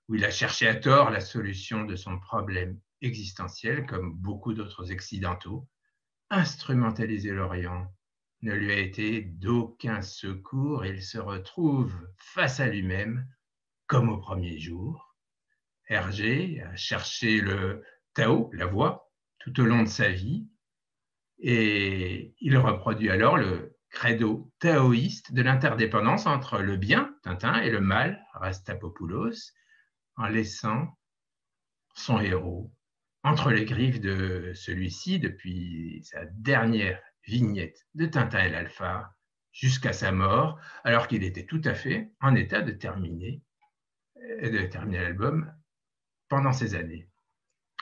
où il a cherché à tort la solution de son problème existentiel, comme beaucoup d'autres occidentaux. Instrumentaliser l'Orient ne lui a été d'aucun secours et il se retrouve face à lui-même comme au premier jour. Hergé a cherché le Tao, la voie, tout au long de sa vie, et il reproduit alors le credo taoïste de l'interdépendance entre le bien, Tintin, et le mal, Rastapopoulos, en laissant son héros entre les griffes de celui-ci depuis sa dernière vignette de Tintin et l'Alphard jusqu'à sa mort, alors qu'il était tout à fait en état de terminer l'album pendant ces années.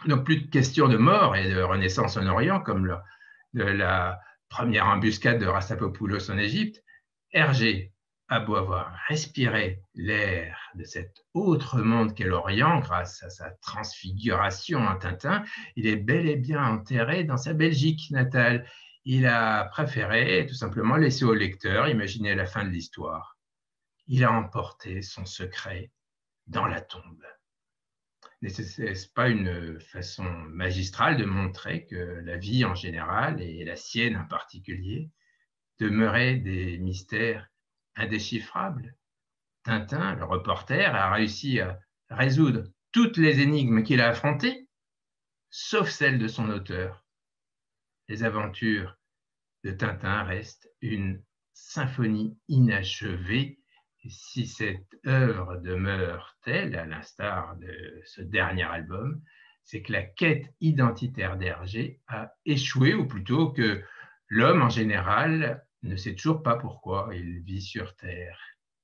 Donc plus de question de mort et de renaissance en Orient, comme de la première embuscade de Rastapopoulos en Égypte. Hergé a beau avoir respiré l'air de cet autre monde qu'est l'Orient grâce à sa transfiguration en Tintin, il est bel et bien enterré dans sa Belgique natale. Il a préféré tout simplement laisser au lecteur imaginer la fin de l'histoire. Il a emporté son secret dans la tombe. N'est-ce pas une façon magistrale de montrer que la vie en général, et la sienne en particulier, demeuraient des mystères indéchiffrables? Tintin, le reporter, a réussi à résoudre toutes les énigmes qu'il a affrontées, sauf celle de son auteur. Les aventures de Tintin restent une symphonie inachevée. Et si cette œuvre demeure telle, à l'instar de ce dernier album, c'est que la quête identitaire d'Hergé a échoué, ou plutôt que l'homme en général ne sait toujours pas pourquoi il vit sur Terre.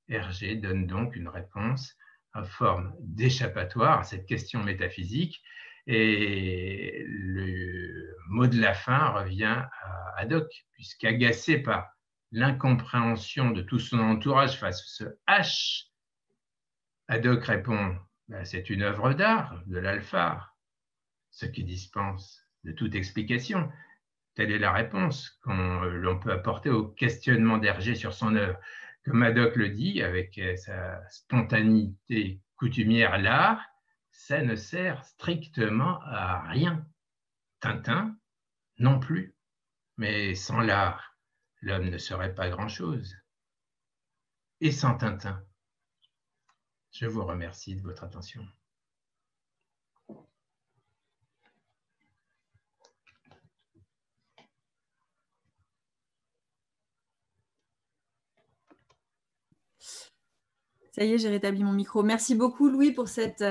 Hergé donne donc une réponse en forme d'échappatoire à cette question métaphysique, et le mot de la fin revient à Haddock, puisqu'agacé par l'incompréhension de tout son entourage face à ce H, Haddock répond c'est une œuvre d'art de l'Alphard, ce qui dispense de toute explication. Telle est la réponse l'on peut apporter au questionnement d'Hergé sur son œuvre. Comme Haddock le dit, avec sa spontanéité coutumière, l'art, ça ne sert strictement à rien. Tintin, non plus. Mais sans l'art, l'homme ne serait pas grand-chose. Et sans Tintin. Je vous remercie de votre attention. Ça y est, j'ai rétabli mon micro. Merci beaucoup, Louis, pour cette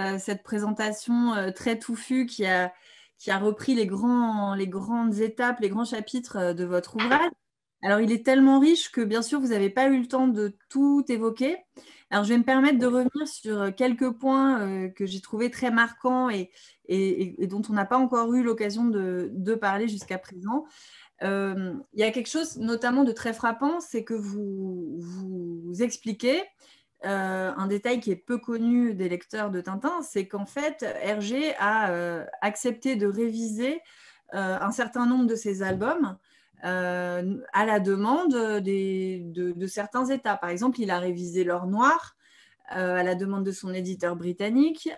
présentation très touffue qui a repris les grandes étapes, les grands chapitres de votre ouvrage. Alors, il est tellement riche que, bien sûr, vous n'avez pas eu le temps de tout évoquer. Alors, je vais me permettre de revenir sur quelques points que j'ai trouvés très marquants et dont on n'a pas encore eu l'occasion de parler jusqu'à présent. Il y a quelque chose notamment de très frappant, c'est que vous expliquez un détail qui est peu connu des lecteurs de Tintin, c'est qu'en fait, Hergé a accepté de réviser un certain nombre de ses albums à la demande de certains États. Par exemple, il a révisé L'Or Noir à la demande de son éditeur britannique,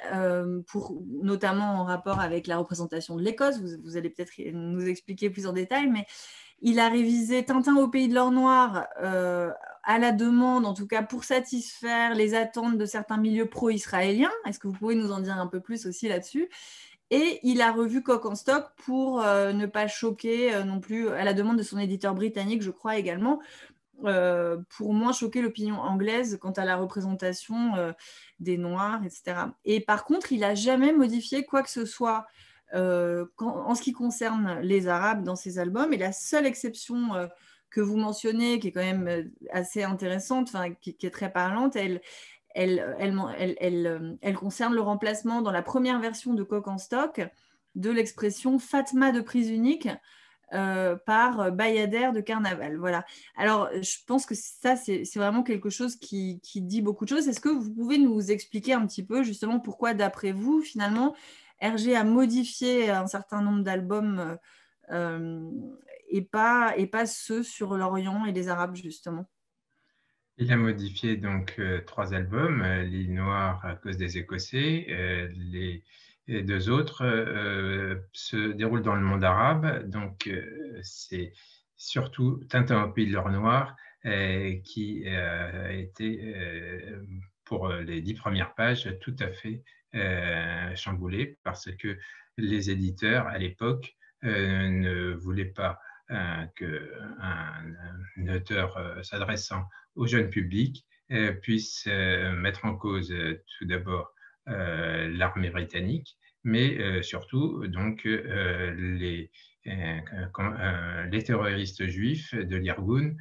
notamment en rapport avec la représentation de l'Écosse. Vous allez peut-être nous expliquer plus en détail, mais il a révisé Tintin au pays de l'or noir à la demande, en tout cas pour satisfaire les attentes de certains milieux pro-israéliens. Est-ce que vous pouvez nous en dire un peu plus aussi là-dessus? Et il a revu Coq en stock pour ne pas choquer non plus, à la demande de son éditeur britannique, je crois également, pour moins choquer l'opinion anglaise quant à la représentation des Noirs, etc. Et par contre, il n'a jamais modifié quoi que ce soit en ce qui concerne les Arabes dans ses albums. Et la seule exception que vous mentionnez, qui est quand même assez intéressante, qui est très parlante, elle concerne le remplacement dans la première version de Coq en stock de l'expression Fatma de prise unique par Bayadère de carnaval. Voilà. Alors, je pense que ça, c'est vraiment quelque chose qui dit beaucoup de choses. Est-ce que vous pouvez nous expliquer un petit peu justement pourquoi, d'après vous, finalement, Hergé a modifié un certain nombre d'albums et pas ceux sur l'Orient et les Arabes, justement? Il a modifié donc 3 albums, L'île Noire à cause des Écossais. Les 2 autres se déroulent dans le monde arabe. Donc, c'est surtout Tintin au pays de l'or noir qui a été, pour les 10 premières pages, tout à fait chamboulé parce que les éditeurs, à l'époque, ne voulaient pas qu'un auteur s'adressant au jeune public puisse mettre en cause tout d'abord l'armée britannique, mais surtout donc les terroristes juifs de l'Irgun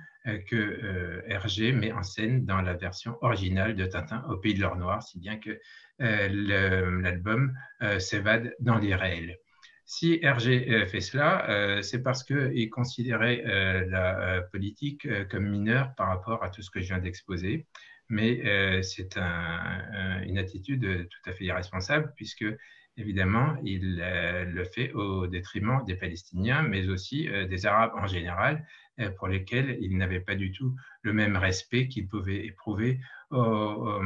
que Hergé met en scène dans la version originale de Tintin au pays de l'or noir, si bien que l'album s'évade dans les réels. Si Hergé fait cela, c'est parce qu'il considérait la politique comme mineure par rapport à tout ce que je viens d'exposer, mais c'est une attitude tout à fait irresponsable puisque, évidemment, il le fait au détriment des Palestiniens, mais aussi des Arabes en général, pour lesquels il n'avait pas du tout le même respect qu'il pouvait éprouver au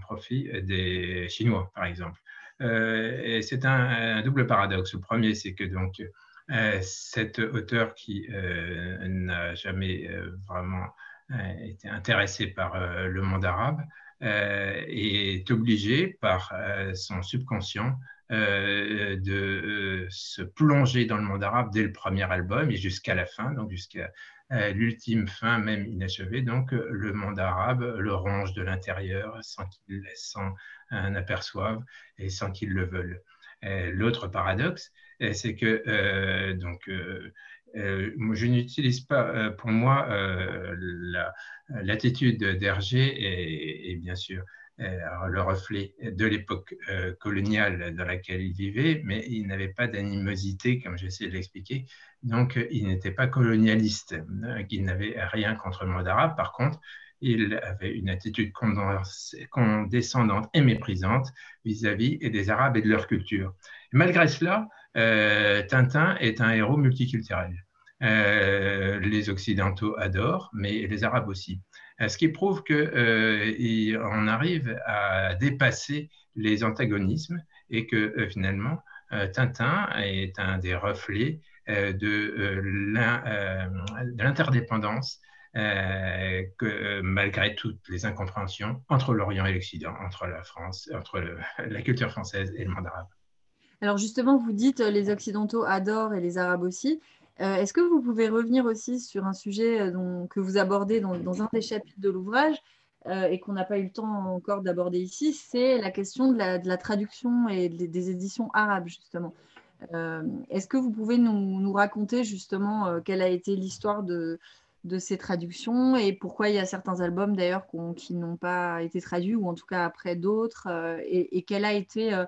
profit des Chinois, par exemple. Et c'est un double paradoxe. Le premier, c'est que donc cet auteur qui n'a jamais vraiment été intéressé par le monde arabe est obligé par son subconscient de se plonger dans le monde arabe dès le premier album et jusqu'à la fin, donc jusqu'à l'ultime fin même inachevée. Donc le monde arabe le ronge de l'intérieur sans qu'il s'en aperçoive et sans qu'ils le veulent. L'autre paradoxe, c'est que je n'utilise pas, pour moi, l'attitude d'Hergé est bien sûr le reflet de l'époque coloniale dans laquelle il vivait, mais il n'avait pas d'animosité, comme j'essaie de l'expliquer, donc il n'était pas colonialiste, il n'avait rien contre le monde arabe. Par contre, il avait une attitude condescendante et méprisante vis-à-vis des Arabes et de leur culture. Et malgré cela, Tintin est un héros multiculturel. Les Occidentaux adorent, mais les Arabes aussi. Ce qui prouve qu'on arrive à dépasser les antagonismes et que finalement, Tintin est un des reflets de l'interdépendance malgré toutes les incompréhensions entre l'Orient et l'Occident, entre la France, entre la culture française et le monde arabe. Alors justement, vous dites les Occidentaux adorent et les Arabes aussi. Est-ce que vous pouvez revenir aussi sur un sujet que vous abordez dans un des chapitres de l'ouvrage et qu'on n'a pas eu le temps encore d'aborder ici, c'est la question de la traduction et des éditions arabes, justement. Est-ce que vous pouvez nous raconter justement quelle a été l'histoire de ces traductions et pourquoi il y a certains albums d'ailleurs qui n'ont pas été traduits ou en tout cas après d'autres et quel a été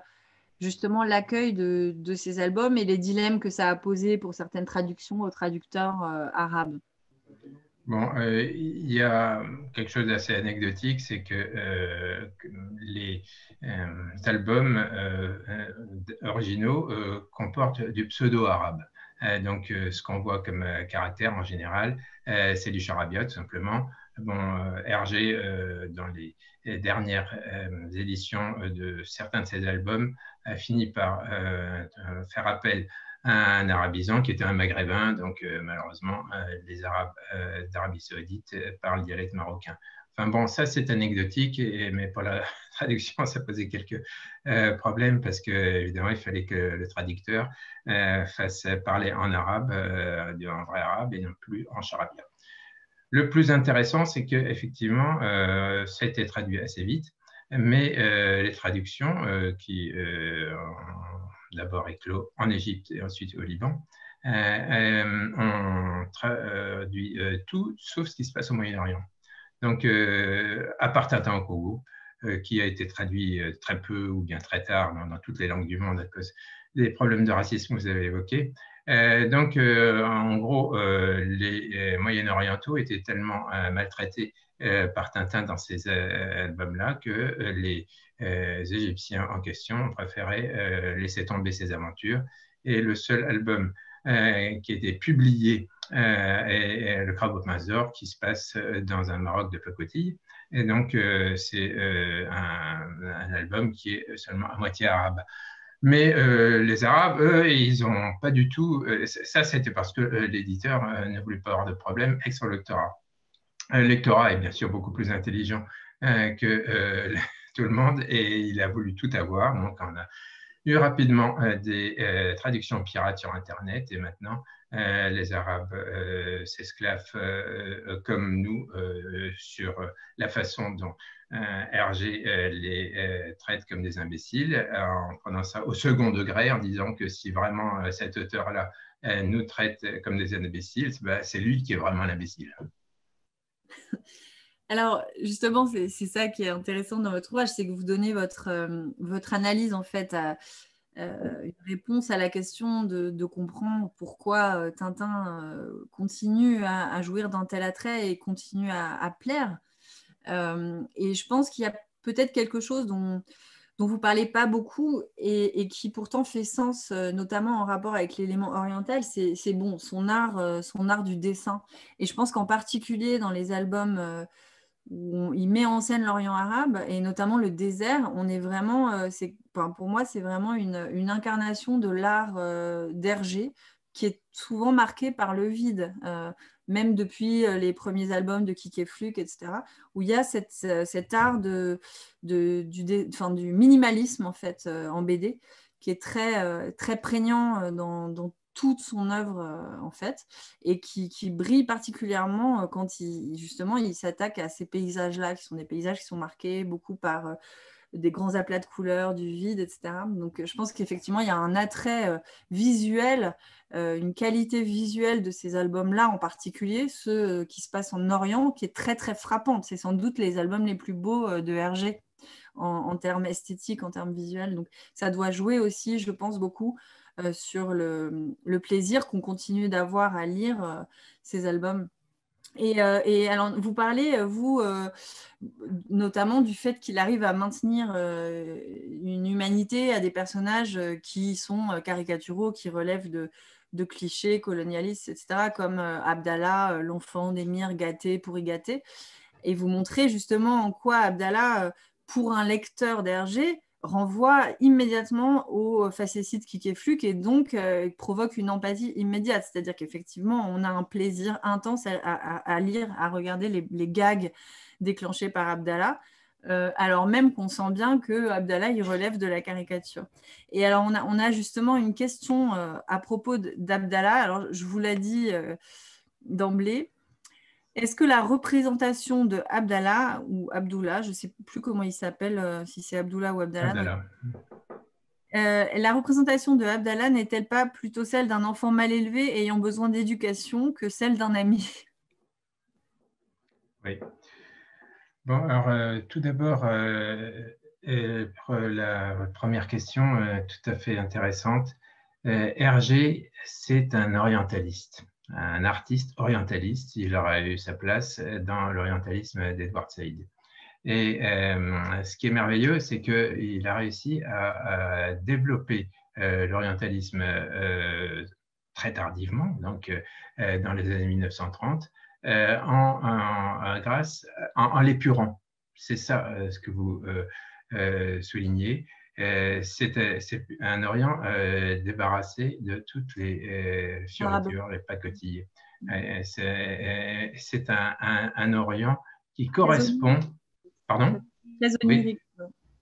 justement l'accueil de ces albums et les dilemmes que ça a posé pour certaines traductions aux traducteurs arabes? Bon, il y a quelque chose d'assez anecdotique, c'est que les albums originaux comportent du pseudo-arabe. Donc, ce qu'on voit comme caractère en général, c'est du charabia, tout simplement. Bon, Hergé, dans les dernières éditions de certains de ses albums, a fini par faire appel un arabisant qui était un maghrébin, donc malheureusement, les Arabes d'Arabie Saoudite parlent dialecte marocain. Enfin bon, ça c'est anecdotique, mais pour la traduction, ça posait quelques problèmes parce que évidemment, il fallait que le traducteur fasse parler en arabe, en vrai arabe et non plus en charabia. Le plus intéressant, c'est qu'effectivement, ça a été traduit assez vite, mais les traductions qui d'abord éclos en Égypte et ensuite au Liban, on traduit tout sauf ce qui se passe au Moyen-Orient. Donc, à part Tintin au Congo, qui a été traduit très peu ou bien très tard dans toutes les langues du monde à cause des problèmes de racisme que vous avez évoqués. Donc, en gros, les Moyen-Orientaux étaient tellement maltraités par Tintin dans ces albums-là que les Égyptiens en question préféraient laisser tomber ces aventures. Et le seul album qui a été publié est Le Crabe au Mazor, qui se passe dans un Maroc de pacotille. Et donc, c'est un album qui est seulement à moitié arabe. Mais les Arabes, eux, ils n'ont pas du tout. Ça, c'était parce que l'éditeur ne voulait pas avoir de problème avec son lectorat. Le lectorat est bien sûr beaucoup plus intelligent que tout le monde et il a voulu tout avoir. Donc, on a eu rapidement des traductions pirates sur Internet et maintenant, les Arabes s'esclavent comme nous sur la façon dont Hergé les traite comme des imbéciles, en prenant ça au second degré, en disant que si vraiment cet auteur-là nous traite comme des imbéciles, bah, c'est lui qui est vraiment l'imbécile. Alors, justement, c'est ça qui est intéressant dans votre ouvrage, c'est que vous donnez votre analyse, en fait, à une réponse à la question de comprendre pourquoi Tintin continue à jouir d'un tel attrait et continue à plaire. Et je pense qu'il y a peut-être quelque chose dont vous ne parlez pas beaucoup et qui pourtant fait sens, notamment en rapport avec l'élément oriental, c'est bon, son art du dessin. Et je pense qu'en particulier dans les albums où il met en scène l'Orient arabe et notamment le désert, on est vraiment, pour moi, c'est vraiment une incarnation de l'art d'Hergé qui est souvent marqué par le vide, même depuis les premiers albums de Kik et Fluke, etc., où il y a cet art du minimalisme en fait en BD qui est très prégnant dans toute son œuvre en fait et qui brille particulièrement quand justement il s'attaque à ces paysages-là qui sont des paysages qui sont marqués beaucoup par des grands aplats de couleurs, du vide, etc. Donc je pense qu'effectivement il y a un attrait visuel, une qualité visuelle de ces albums-là en particulier, ceux qui se passent en Orient, qui est très très frappante. C'est sans doute les albums les plus beaux de Hergé en termes esthétiques, en termes visuels. Donc ça doit jouer aussi, je pense, beaucoup sur le plaisir qu'on continue d'avoir à lire ces albums. Et alors, vous parlez, vous, notamment du fait qu'il arrive à maintenir une humanité à des personnages qui sont caricaturaux, qui relèvent de clichés colonialistes, etc., comme Abdallah, l'enfant d'émir gâté pour y gâter. Et vous montrez justement en quoi Abdallah, pour un lecteur d'Hergé, renvoie immédiatement au facétide Kik et Fluke et donc provoque une empathie immédiate. C'est-à-dire qu'effectivement, on a un plaisir intense à lire, à regarder les gags déclenchés par Abdallah, alors même qu'on sent bien que Abdallah, il relève de la caricature. Et alors, on a justement une question à propos d'Abdallah. Alors, je vous l'ai dit d'emblée. Est-ce que la représentation de Abdallah ou Abdullah, je ne sais plus comment il s'appelle, si c'est Abdullah ou Abdallah, Abdallah. La représentation de Abdallah n'est-elle pas plutôt celle d'un enfant mal élevé ayant besoin d'éducation que celle d'un ami? Oui. Bon, alors tout d'abord, la première question tout à fait intéressante. Hergé, c'est un orientaliste, un artiste orientaliste. Il aurait eu sa place dans l'orientalisme d'Edward Said. Et ce qui est merveilleux, c'est qu'il a réussi à développer l'orientalisme très tardivement, donc dans les années 1930, en l'épurant. C'est ça ce que vous soulignez. C'est un Orient débarrassé de toutes les fioritures, les pacotilles. C'est un Orient qui correspond. Pardon? Très onirique.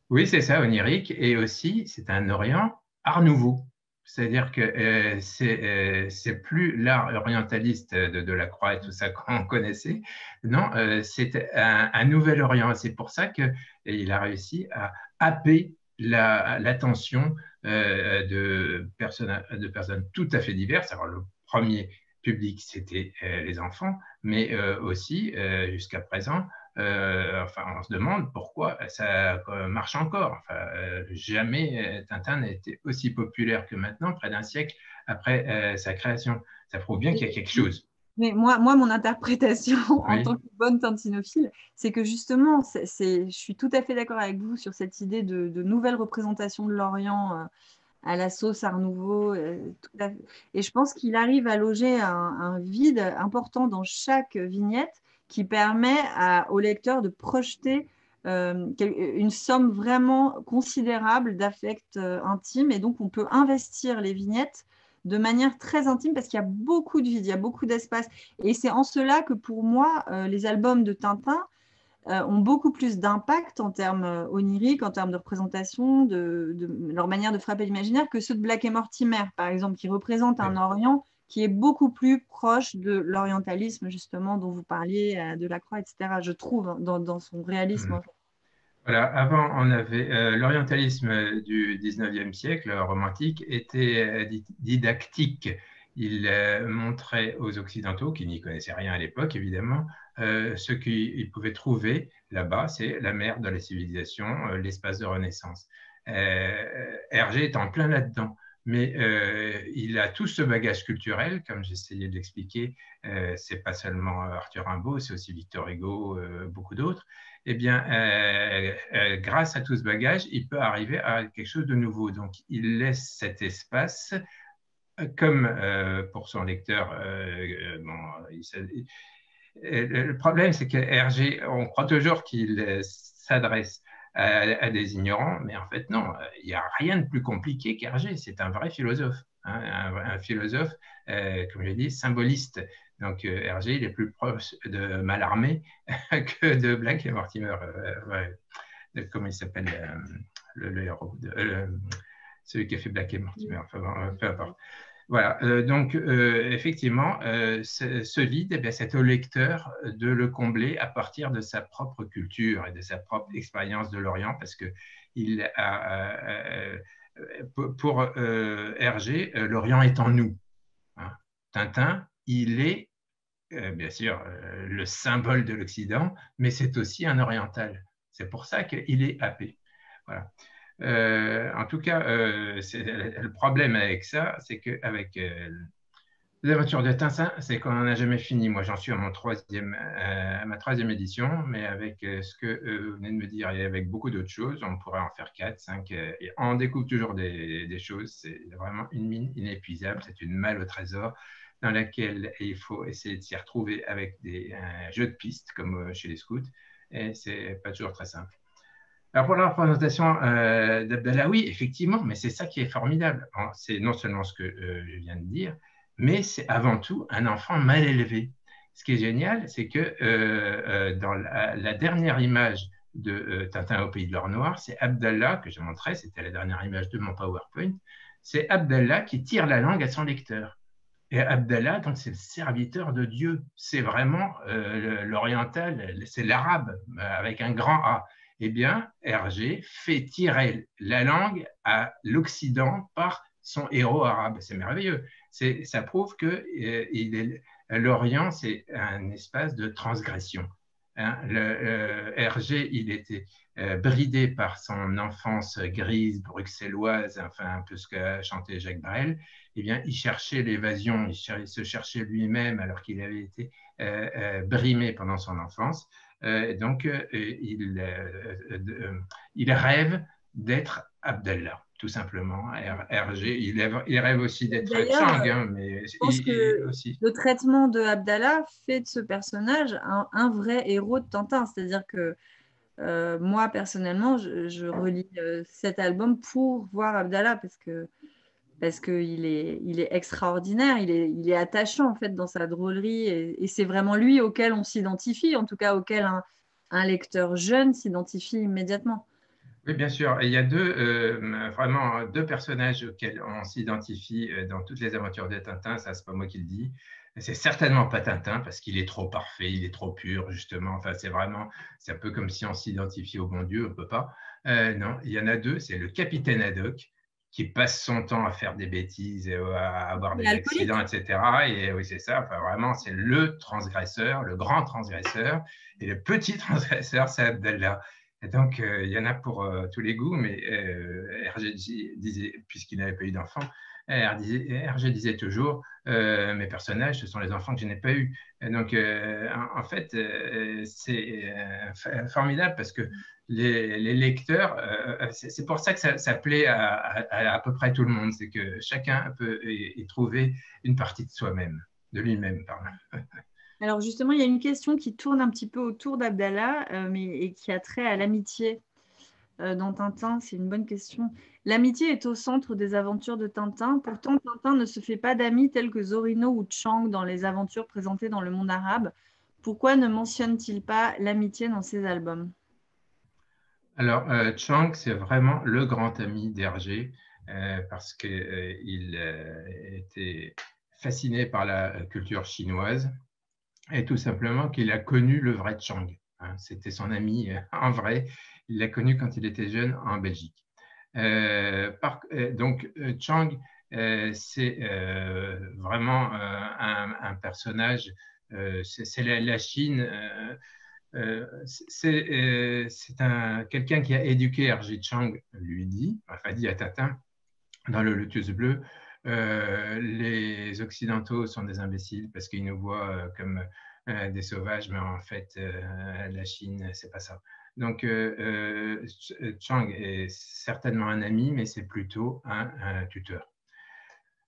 Oui, c'est ça, onirique. Et aussi, c'est un Orient Art Nouveau. C'est-à-dire que c'est plus l'art orientaliste de Delacroix et tout ça qu'on connaissait. Non, c'est un nouvel Orient. C'est pour ça qu'il a réussi à happer l'attention de personnes tout à fait diverses. Alors, le premier public, c'était les enfants, mais aussi, jusqu'à présent, Enfin, on se demande pourquoi ça marche encore. Enfin, jamais Tintin n'a été aussi populaire que maintenant, près d'un siècle après sa création. Ça prouve bien qu'il y a quelque chose. Mais moi, mon interprétation en tant Oui. que bonne tintinophile, c'est que justement, je suis tout à fait d'accord avec vous sur cette idée de nouvelle représentation de l'Orient à la sauce Art Nouveau. Et je pense qu'il arrive à loger un vide important dans chaque vignette qui permet au lecteur de projeter une somme vraiment considérable d'affect intime. Et donc, on peut investir les vignettes de manière très intime parce qu'il y a beaucoup de vide, il y a beaucoup d'espace. Et c'est en cela que pour moi, les albums de Tintin ont beaucoup plus d'impact en termes oniriques, en termes de représentation, de leur manière de frapper l'imaginaire que ceux de Black et Mortimer, par exemple, qui représentent un Orient qui est beaucoup plus proche de l'orientalisme, justement, dont vous parliez, de Lacroix, etc., je trouve, dans son réalisme. En fait. Voilà, avant, on avait l'orientalisme du 19e siècle, romantique, était didactique. Il montrait aux Occidentaux, qui n'y connaissaient rien à l'époque, évidemment, ce qu'ils pouvaient trouver là-bas, c'est la mer de la civilisation, l'espace de renaissance. Hergé est en plein là-dedans, mais il a tout ce bagage culturel, comme j'essayais de l'expliquer, c'est pas seulement Arthur Rimbaud, c'est aussi Victor Hugo, beaucoup d'autres. Eh bien, grâce à tout ce bagage, il peut arriver à quelque chose de nouveau. Donc, il laisse cet espace, comme pour son lecteur. Le problème, c'est que Hergé, on croit toujours qu'il s'adresse à des ignorants, mais en fait, non, il n'y a rien de plus compliqué qu'Hergé. C'est un vrai philosophe, hein, un philosophe, comme je dit, symboliste. Donc, Hergé, il est plus proche de Mallarmé que de Black et Mortimer. Comment il s'appelle le héros, celui qui a fait Black et Mortimer, enfin, peu importe. Voilà, donc effectivement, ce vide, eh bien, c'est au lecteur de le combler à partir de sa propre culture et de sa propre expérience de l'Orient, parce que il a, pour Hergé, l'Orient est en nous. Hein. Tintin, il est bien sûr le symbole de l'Occident, mais c'est aussi un oriental. C'est pour ça qu'il est happé. Voilà. En tout cas, le problème avec ça, c'est qu'avec les aventures de Tintin, c'est qu'on n'en a jamais fini. Moi, j'en suis à ma troisième édition, mais avec ce que vous venez de me dire et avec beaucoup d'autres choses, on pourrait en faire 4, 5. Et on découvre toujours des choses. C'est vraiment une mine inépuisable. C'est une malle au trésor dans laquelle il faut essayer de s'y retrouver avec des jeux de pistes, comme chez les scouts. Et c'est pas toujours très simple. Alors pour la représentation d'Abdallah, oui, effectivement, mais c'est ça qui est formidable. C'est non seulement ce que je viens de dire, mais c'est avant tout un enfant mal élevé. Ce qui est génial, c'est que dans la dernière image de Tintin au pays de l'or noir, c'est Abdallah, que je montrais, c'était la dernière image de mon PowerPoint, c'est Abdallah qui tire la langue à son lecteur. Et Abdallah, donc, c'est le serviteur de Dieu. C'est vraiment l'oriental, c'est l'arabe, avec un grand A. Eh bien, Hergé fait tirer la langue à l'Occident par son héros arabe. C'est merveilleux. Ça prouve que l'Orient, c'est un espace de transgression. Hein, Hergé, il était bridé par son enfance grise, bruxelloise, enfin un peu ce qu'a chanté Jacques Brel. Eh bien, il cherchait l'évasion, il se cherchait lui-même alors qu'il avait été brimé pendant son enfance. Donc, il rêve d'être Abdallah, tout simplement. Hergé, il rêve aussi d'être Chang, hein, mais je pense que aussi. le traitement de Abdallah fait de ce personnage un vrai héros de Tintin. C'est-à-dire que moi, personnellement, je relis cet album pour voir Abdallah parce qu'il est extraordinaire, il est attachant en fait dans sa drôlerie et c'est vraiment lui auquel on s'identifie, en tout cas auquel un lecteur jeune s'identifie immédiatement. Oui, bien sûr. Et il y a vraiment deux personnages auxquels on s'identifie dans toutes les aventures de Tintin. Ça, c'est pas moi qui le dis. C'est certainement pas Tintin parce qu'il est trop parfait, il est trop pur, justement. Enfin, c'est un peu comme si on s'identifiait au bon Dieu, on peut pas. Non, il y en a deux. C'est le capitaine Haddock qui passe son temps à faire des bêtises, à avoir des Alcoolique. accidents, etc. Et oui, c'est ça. Enfin, vraiment, c'est le transgresseur, le grand transgresseur. Et le petit transgresseur, c'est Abdallah. Et donc, il y en a pour tous les goûts, mais Hergé disait, puisqu'il n'avait pas eu d'enfant, Hergé disait toujours mes personnages, ce sont les enfants que je n'ai pas eus. Et donc, en fait, c'est formidable parce que les lecteurs, c'est pour ça que ça plaît à peu près tout le monde, c'est que chacun peut y trouver une partie de soi-même, de lui-même, pardon. Alors justement, il y a une question qui tourne un petit peu autour d'Abdallah, et qui a trait à l'amitié dans Tintin. C'est une bonne question. L'amitié est au centre des aventures de Tintin. Pourtant, Tintin ne se fait pas d'amis tels que Zorino ou Chang dans les aventures présentées dans le monde arabe. Pourquoi ne mentionne-t-il pas l'amitié dans ses albums? Alors, Chang, c'est vraiment le grand ami d'Hergé parce qu'il était fasciné par la culture chinoise et tout simplement qu'il a connu le vrai Chang. Hein. C'était son ami en vrai. Il l'a connu quand il était jeune en Belgique. Donc, Chang, c'est vraiment un personnage. C'est la Chine. C'est quelqu'un qui a éduqué Hergé Chang, lui dit, enfin dit à Tintin, dans le Lotus bleu, les Occidentaux sont des imbéciles parce qu'ils nous voient comme des sauvages, mais en fait, la Chine, c'est pas ça. Donc, Chang est certainement un ami, mais c'est plutôt un tuteur.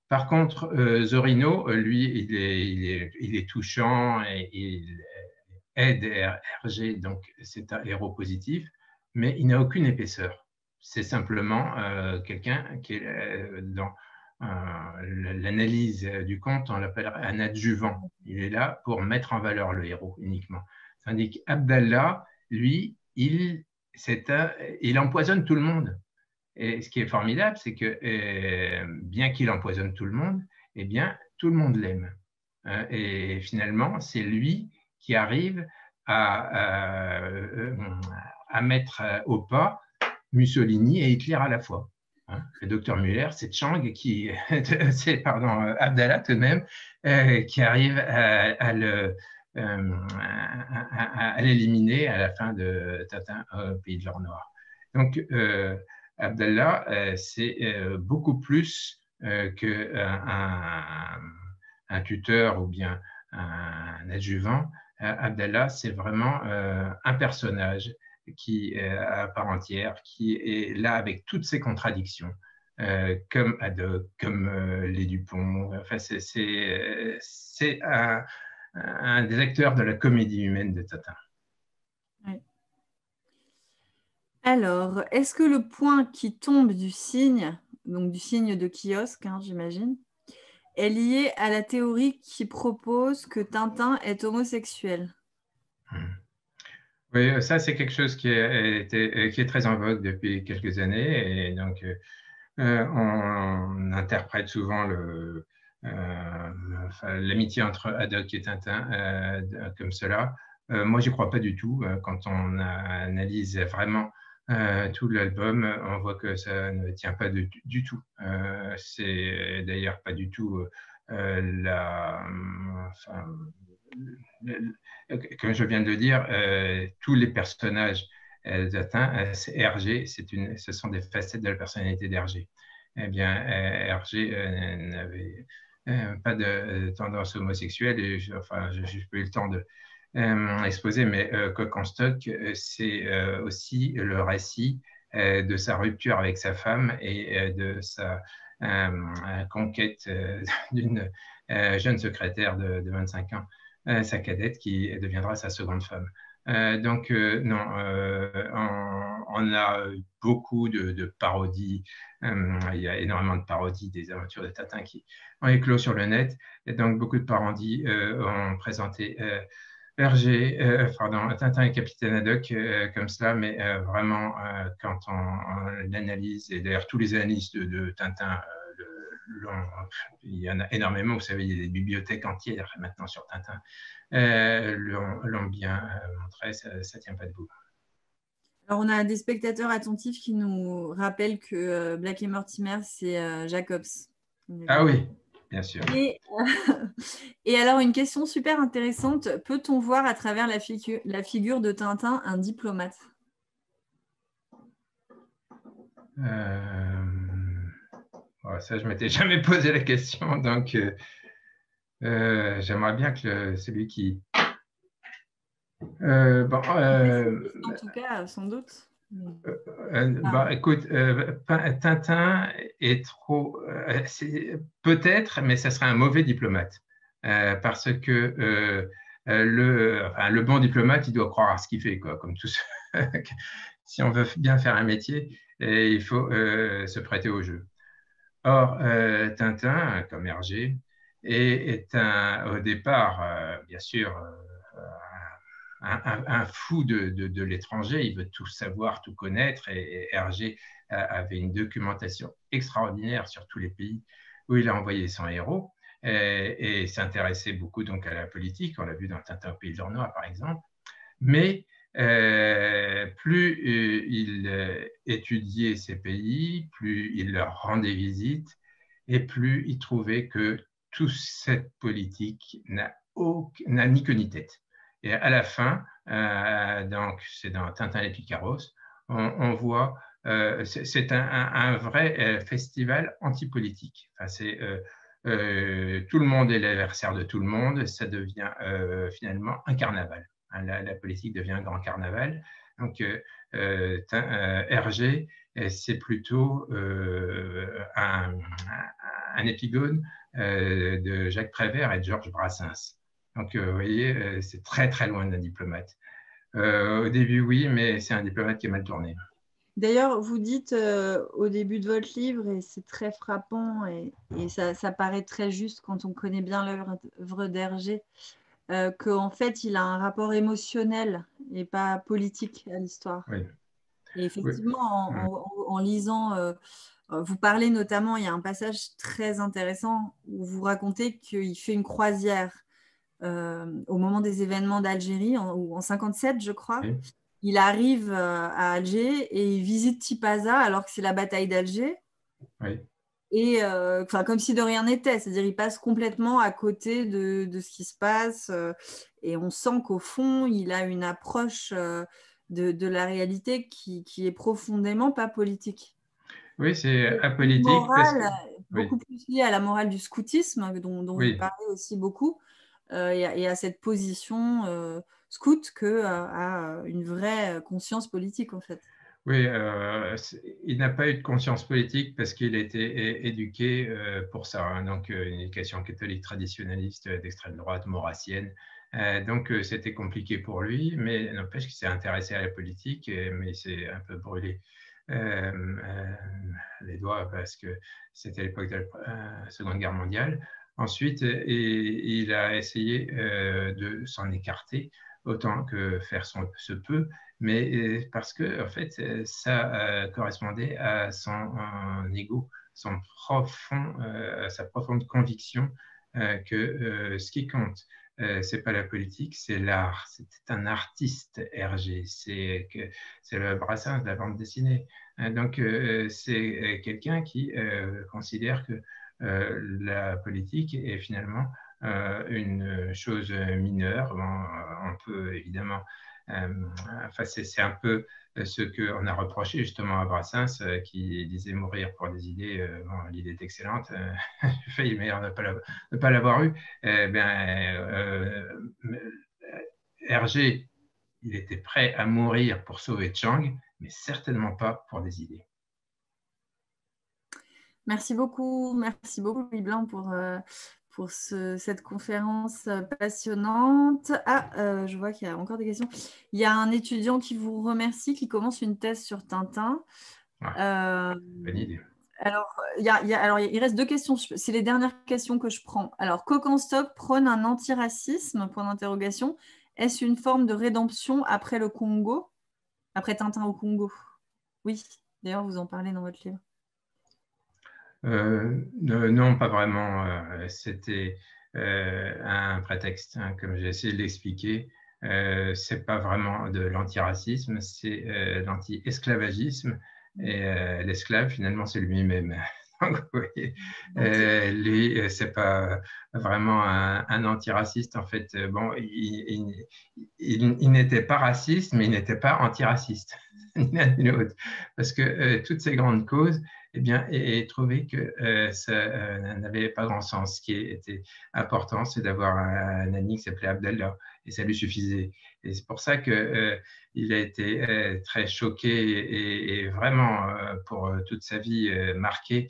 Par contre, Zorino, lui, il est touchant et il aide Hergé, donc c'est un héros positif, mais il n'a aucune épaisseur. C'est simplement quelqu'un qui est dans l'analyse du conte, on l'appelle un adjuvant. Il est là pour mettre en valeur le héros uniquement. Tandis qu'Abdallah, lui, il empoisonne tout le monde. Et ce qui est formidable, c'est que bien qu'il empoisonne tout le monde, eh bien, tout le monde l'aime. Et finalement, c'est lui qui arrive à mettre au pas Mussolini et Hitler à la fois. Hein. Le docteur Müller, c'est Chang qui, c'est pardon, Abdallah tout de même, qui arrive à l'éliminer à la fin de Tintin au Pays de l'Or Noir. Donc, Abdallah, c'est beaucoup plus qu'un un tuteur ou bien un adjuvant. Abdallah, c'est vraiment un personnage qui à part entière, qui est là avec toutes ses contradictions, comme Haddock, comme les Dupont. Enfin, c'est un des acteurs de la comédie humaine de Tintin. Ouais. Alors, est-ce que le point qui tombe du cygne, donc du cygne de kiosque, hein, j'imagine, est lié à la théorie qui propose que Tintin est homosexuel? Oui, ça c'est quelque chose qui est très en vogue depuis quelques années et donc on interprète souvent l'amitié entre Haddock et Tintin comme cela. Moi, j'y crois pas du tout. Quand on analyse vraiment tout l'album, on voit que ça ne tient pas du tout. C'est d'ailleurs pas du tout comme je viens de le dire, tous les personnages c'est Hergé, ce sont des facettes de la personnalité d'Hergé. Eh bien, Hergé n'avait pas de tendance homosexuelle, et je n'ai pas eu le temps de exposer, mais Coq en stock, c'est aussi le récit de sa rupture avec sa femme et de sa conquête d'une jeune secrétaire de 25 ans, sa cadette qui deviendra sa seconde femme. Donc, non, on a beaucoup de parodies. Il y a énormément de parodies des aventures de Tintin qui ont éclos sur le net. Et donc, beaucoup de parodies ont présenté Hergé, Tintin et Capitaine Haddock comme cela, mais vraiment, quand on l'analyse, et d'ailleurs tous les analystes de Tintin, il y en a énormément, vous savez, il y a des bibliothèques entières maintenant sur Tintin, l'ont bien montré, ça ne tient pas debout. Alors, on a des spectateurs attentifs qui nous rappellent que Black et Mortimer, c'est Jacobs. Ah oui, bien sûr. Et alors, une question super intéressante. Peut-on voir à travers la figure de Tintin un diplomate? Ça, je ne m'étais jamais posé la question, donc j'aimerais bien que celui qui... En tout cas, sans doute. Écoute, Tintin est trop... peut-être, mais ça serait un mauvais diplomate, parce que le bon diplomate, il doit croire à ce qu'il fait, quoi, comme tous. Si on veut bien faire un métier, il faut se prêter au jeu. Or, Tintin, comme Hergé, est au départ, bien sûr, un fou de l'étranger. Il veut tout savoir, tout connaître. Et Hergé avait une documentation extraordinaire sur tous les pays où il a envoyé son héros et s'intéressait beaucoup donc à la politique. On l'a vu dans Tintin au Pays de l'Ornois, par exemple. Mais plus il étudiait ces pays, plus il leur rendait visite, et plus il trouvait que toute cette politique n'a ni queue ni tête. Et à la fin, donc c'est dans Tintin et Picaros, on voit, c'est un vrai festival anti-politique. Enfin, tout le monde est l'adversaire de tout le monde, ça devient finalement un carnaval. La politique devient un grand carnaval. Donc, Hergé, c'est plutôt un épigone de Jacques Prévert et de Georges Brassens. Donc, vous voyez, c'est très, très loin d'un diplomate. Au début, oui, mais c'est un diplomate qui est mal tourné. D'ailleurs, vous dites au début de votre livre, et c'est très frappant, et ça paraît très juste quand on connaît bien l'œuvre d'Hergé, qu'en fait, il a un rapport émotionnel et pas politique à l'histoire. Oui. Et effectivement, Oui. en lisant, vous parlez notamment, il y a un passage très intéressant où vous racontez qu'il fait une croisière au moment des événements d'Algérie, en 57, je crois. Oui. Il arrive à Alger et il visite Tipaza alors que c'est la bataille d'Alger. Oui. Et comme si de rien n'était, c'est-à-dire il passe complètement à côté de ce qui se passe et on sent qu'au fond, il a une approche de la réalité qui est profondément pas politique. Oui, c'est Une apolitique parce que... morale Oui, beaucoup plus liée à la morale du scoutisme, dont vous oui. parlez aussi beaucoup, et à cette position scout qu'à une vraie conscience politique, en fait. Oui, il n'a pas eu de conscience politique parce qu'il a été éduqué pour ça, hein, donc une éducation catholique traditionnaliste d'extrême droite, maurassienne. Donc c'était compliqué pour lui, mais n'empêche qu'il s'est intéressé à la politique, mais il s'est un peu brûlé les doigts parce que c'était l'époque de la Seconde Guerre mondiale. Ensuite, il a essayé de s'en écarter autant que faire se peut, mais parce que en fait, ça correspondait à son ego, sa profonde conviction que ce qui compte, c'est pas la politique, c'est l'art. C'était un artiste, Hergé. C'est le Brassens de la bande dessinée. Donc, c'est quelqu'un qui considère que la politique est finalement une chose mineure. Bon, on peut évidemment enfin, c'est un peu ce qu'on a reproché justement à Brassens, qui disait mourir pour des idées. Bon, l'idée est excellente, j'ai failli meilleur ne pas l'avoir eu. Hergé, il était prêt à mourir pour sauver Chang, mais certainement pas pour des idées. Merci beaucoup, Louis Blanc, pour cette conférence passionnante. Je vois qu'il y a encore des questions. Il y a un étudiant qui vous remercie, qui commence une thèse sur Tintin. Bonne idée. Alors, il reste deux questions. C'est les dernières questions que je prends. Alors, Kokenstock prône un antiracisme, point d'interrogation. Est-ce une forme de rédemption après le Congo, après Tintin au Congo? Oui, d'ailleurs, vous en parlez dans votre livre. Non, pas vraiment. C'était un prétexte, hein, comme j'ai essayé de l'expliquer. c'est pas vraiment de l'antiracisme, c'est l'anti-esclavagisme. Et l'esclave, finalement, c'est lui-même. Donc, vous voyez, lui, c'est pas vraiment un antiraciste. En fait, bon, il n'était pas raciste, mais il n'était pas antiraciste, ni l'un ni l'autre. Parce que toutes ces grandes causes, eh bien, et trouvé que ça n'avait pas grand sens. Ce qui était important, c'est d'avoir un ami qui s'appelait Abdallah, et ça lui suffisait. Et c'est pour ça qu'il a été très choqué et vraiment, pour toute sa vie, marqué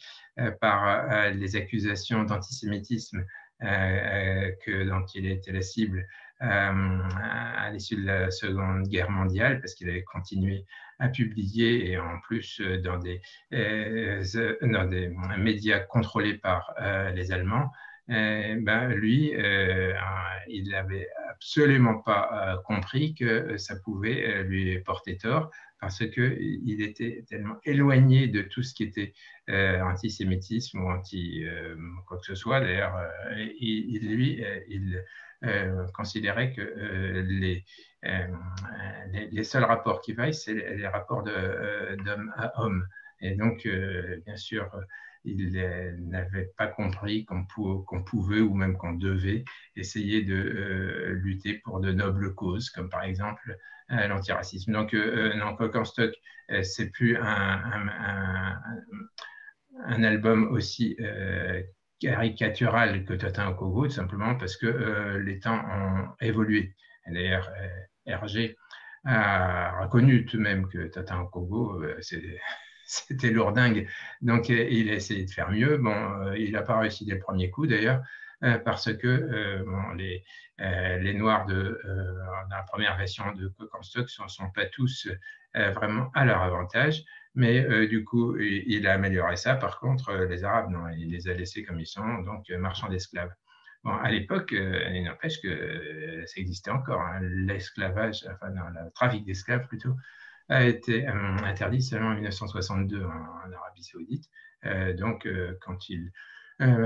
par les accusations d'antisémitisme dont il était la cible à l'issue de la Seconde Guerre mondiale, parce qu'il avait continué à publier, et en plus dans des médias contrôlés par les Allemands. Lui, il n'avait absolument pas compris que ça pouvait lui porter tort, parce qu'il était tellement éloigné de tout ce qui était antisémitisme ou anti quoi que ce soit. D'ailleurs, il considérait que les seuls rapports qui vaillent, c'est les rapports d'homme à homme. Et donc, bien sûr, il n'avait pas compris qu'on pouvait ou même qu'on devait essayer de lutter pour de nobles causes, comme par exemple l'antiracisme. Donc, Coq en stock, c'est plus un album aussi caricatural que Tintin au Congo, tout simplement parce que les temps ont évolué. D'ailleurs, Hergé a reconnu tout de même que Tintin au Congo, c'était lourdingue. Donc, il a essayé de faire mieux. Bon, il n'a pas réussi dès le premier coup, d'ailleurs, parce que les Noirs dans la première version de Coq en stock ne sont pas tous vraiment à leur avantage. Mais du coup, il a amélioré ça. Par contre, les Arabes, non, il les a laissés comme ils sont, donc marchands d'esclaves. Bon, à l'époque, il n'empêche que ça existait encore. Hein. L'esclavage, enfin non, le trafic d'esclaves plutôt, a été interdit seulement en 1962 en Arabie Saoudite. Donc, quand il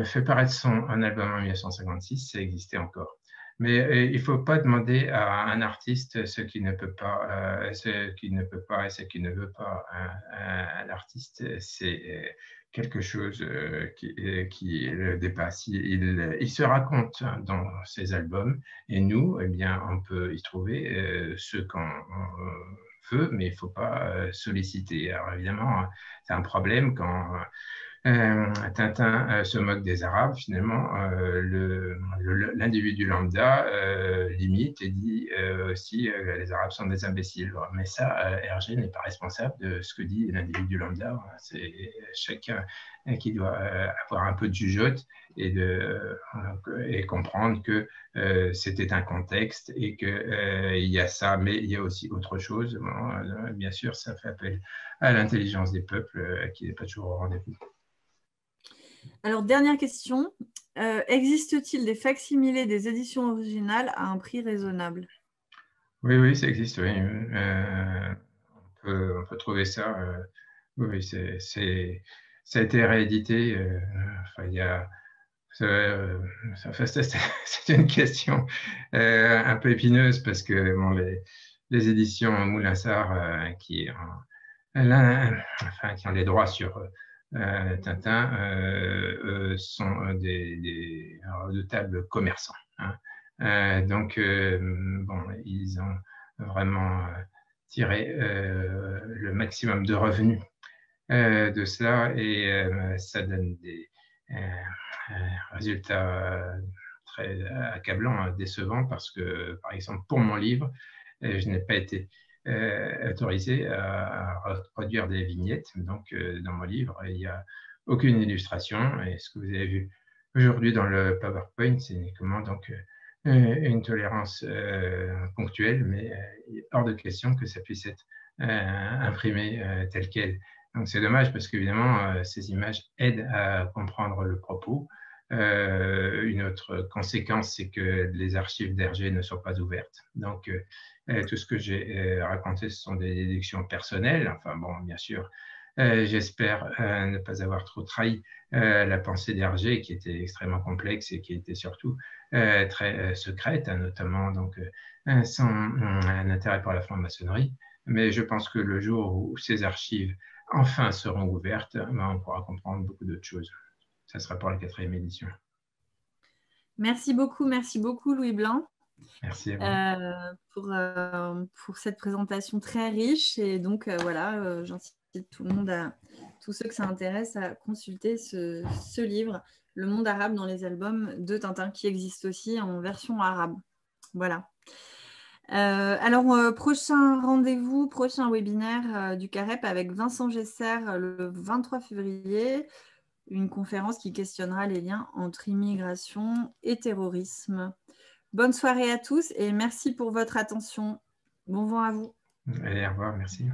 fait paraître un album en 1956, ça existait encore. Mais il ne faut pas demander à un artiste ce qu'il ne peut pas, ce qu'il ne peut pas et ce qu'il ne veut pas. Un artiste, c'est quelque chose qui le dépasse. Il se raconte dans ses albums, et nous, eh bien, on peut y trouver ce qu'on veut, mais il ne faut pas solliciter. Alors évidemment, c'est un problème quand Tintin se moque des Arabes. Finalement, l'individu lambda limite et dit aussi les Arabes sont des imbéciles. Mais ça, Hergé n'est pas responsable de ce que dit l'individu lambda. C'est chacun qui doit avoir un peu de jugeote et comprendre que c'était un contexte et qu'il y a ça, mais il y a aussi autre chose. Bon, bien sûr, ça fait appel à l'intelligence des peuples qui n'est pas toujours au rendez-vous. Alors, dernière question. Existe-t-il des facsimilés des éditions originales à un prix raisonnable? Oui, ça existe, oui. On peut trouver ça. Oui, ça a été réédité. Enfin, il y a, c'est une question un peu épineuse parce que bon, les éditions Moulin-Sarr qui ont les droits sur Tintin sont des redoutables commerçants. Hein. Donc, bon, ils ont vraiment tiré le maximum de revenus de cela, et ça donne des résultats très accablants, décevants, parce que, par exemple, pour mon livre, je n'ai pas été autorisé à reproduire des vignettes. Donc, dans mon livre, il n'y a aucune illustration. Et ce que vous avez vu aujourd'hui dans le PowerPoint, c'est uniquement donc une tolérance ponctuelle, mais hors de question que ça puisse être imprimé tel quel. Donc, c'est dommage parce qu'évidemment, ces images aident à comprendre le propos. Une autre conséquence, c'est que les archives d'Hergé ne sont pas ouvertes. Donc, tout ce que j'ai raconté, ce sont des déductions personnelles. Enfin, bon, bien sûr, J'espère ne pas avoir trop trahi la pensée d'Hergé, qui était extrêmement complexe et qui était surtout très secrète, hein, notamment donc, son un intérêt pour la franc-maçonnerie. Mais je pense que le jour où ces archives enfin seront ouvertes, on pourra comprendre beaucoup d'autres choses. Ça sera pour la 4e édition. Merci beaucoup Louis Blin. Merci à vous. Pour cette présentation très riche. Et donc, voilà, j'incite tout le monde, tous ceux que ça intéresse, à consulter ce livre, Le monde arabe dans les albums de Tintin, qui existe aussi en version arabe. Voilà. Alors, prochain rendez-vous, prochain webinaire du CAREP avec Vincent Gesser le 23 février, une conférence qui questionnera les liens entre immigration et terrorisme. Bonne soirée à tous et merci pour votre attention. Bon vent à vous. Allez, au revoir, merci.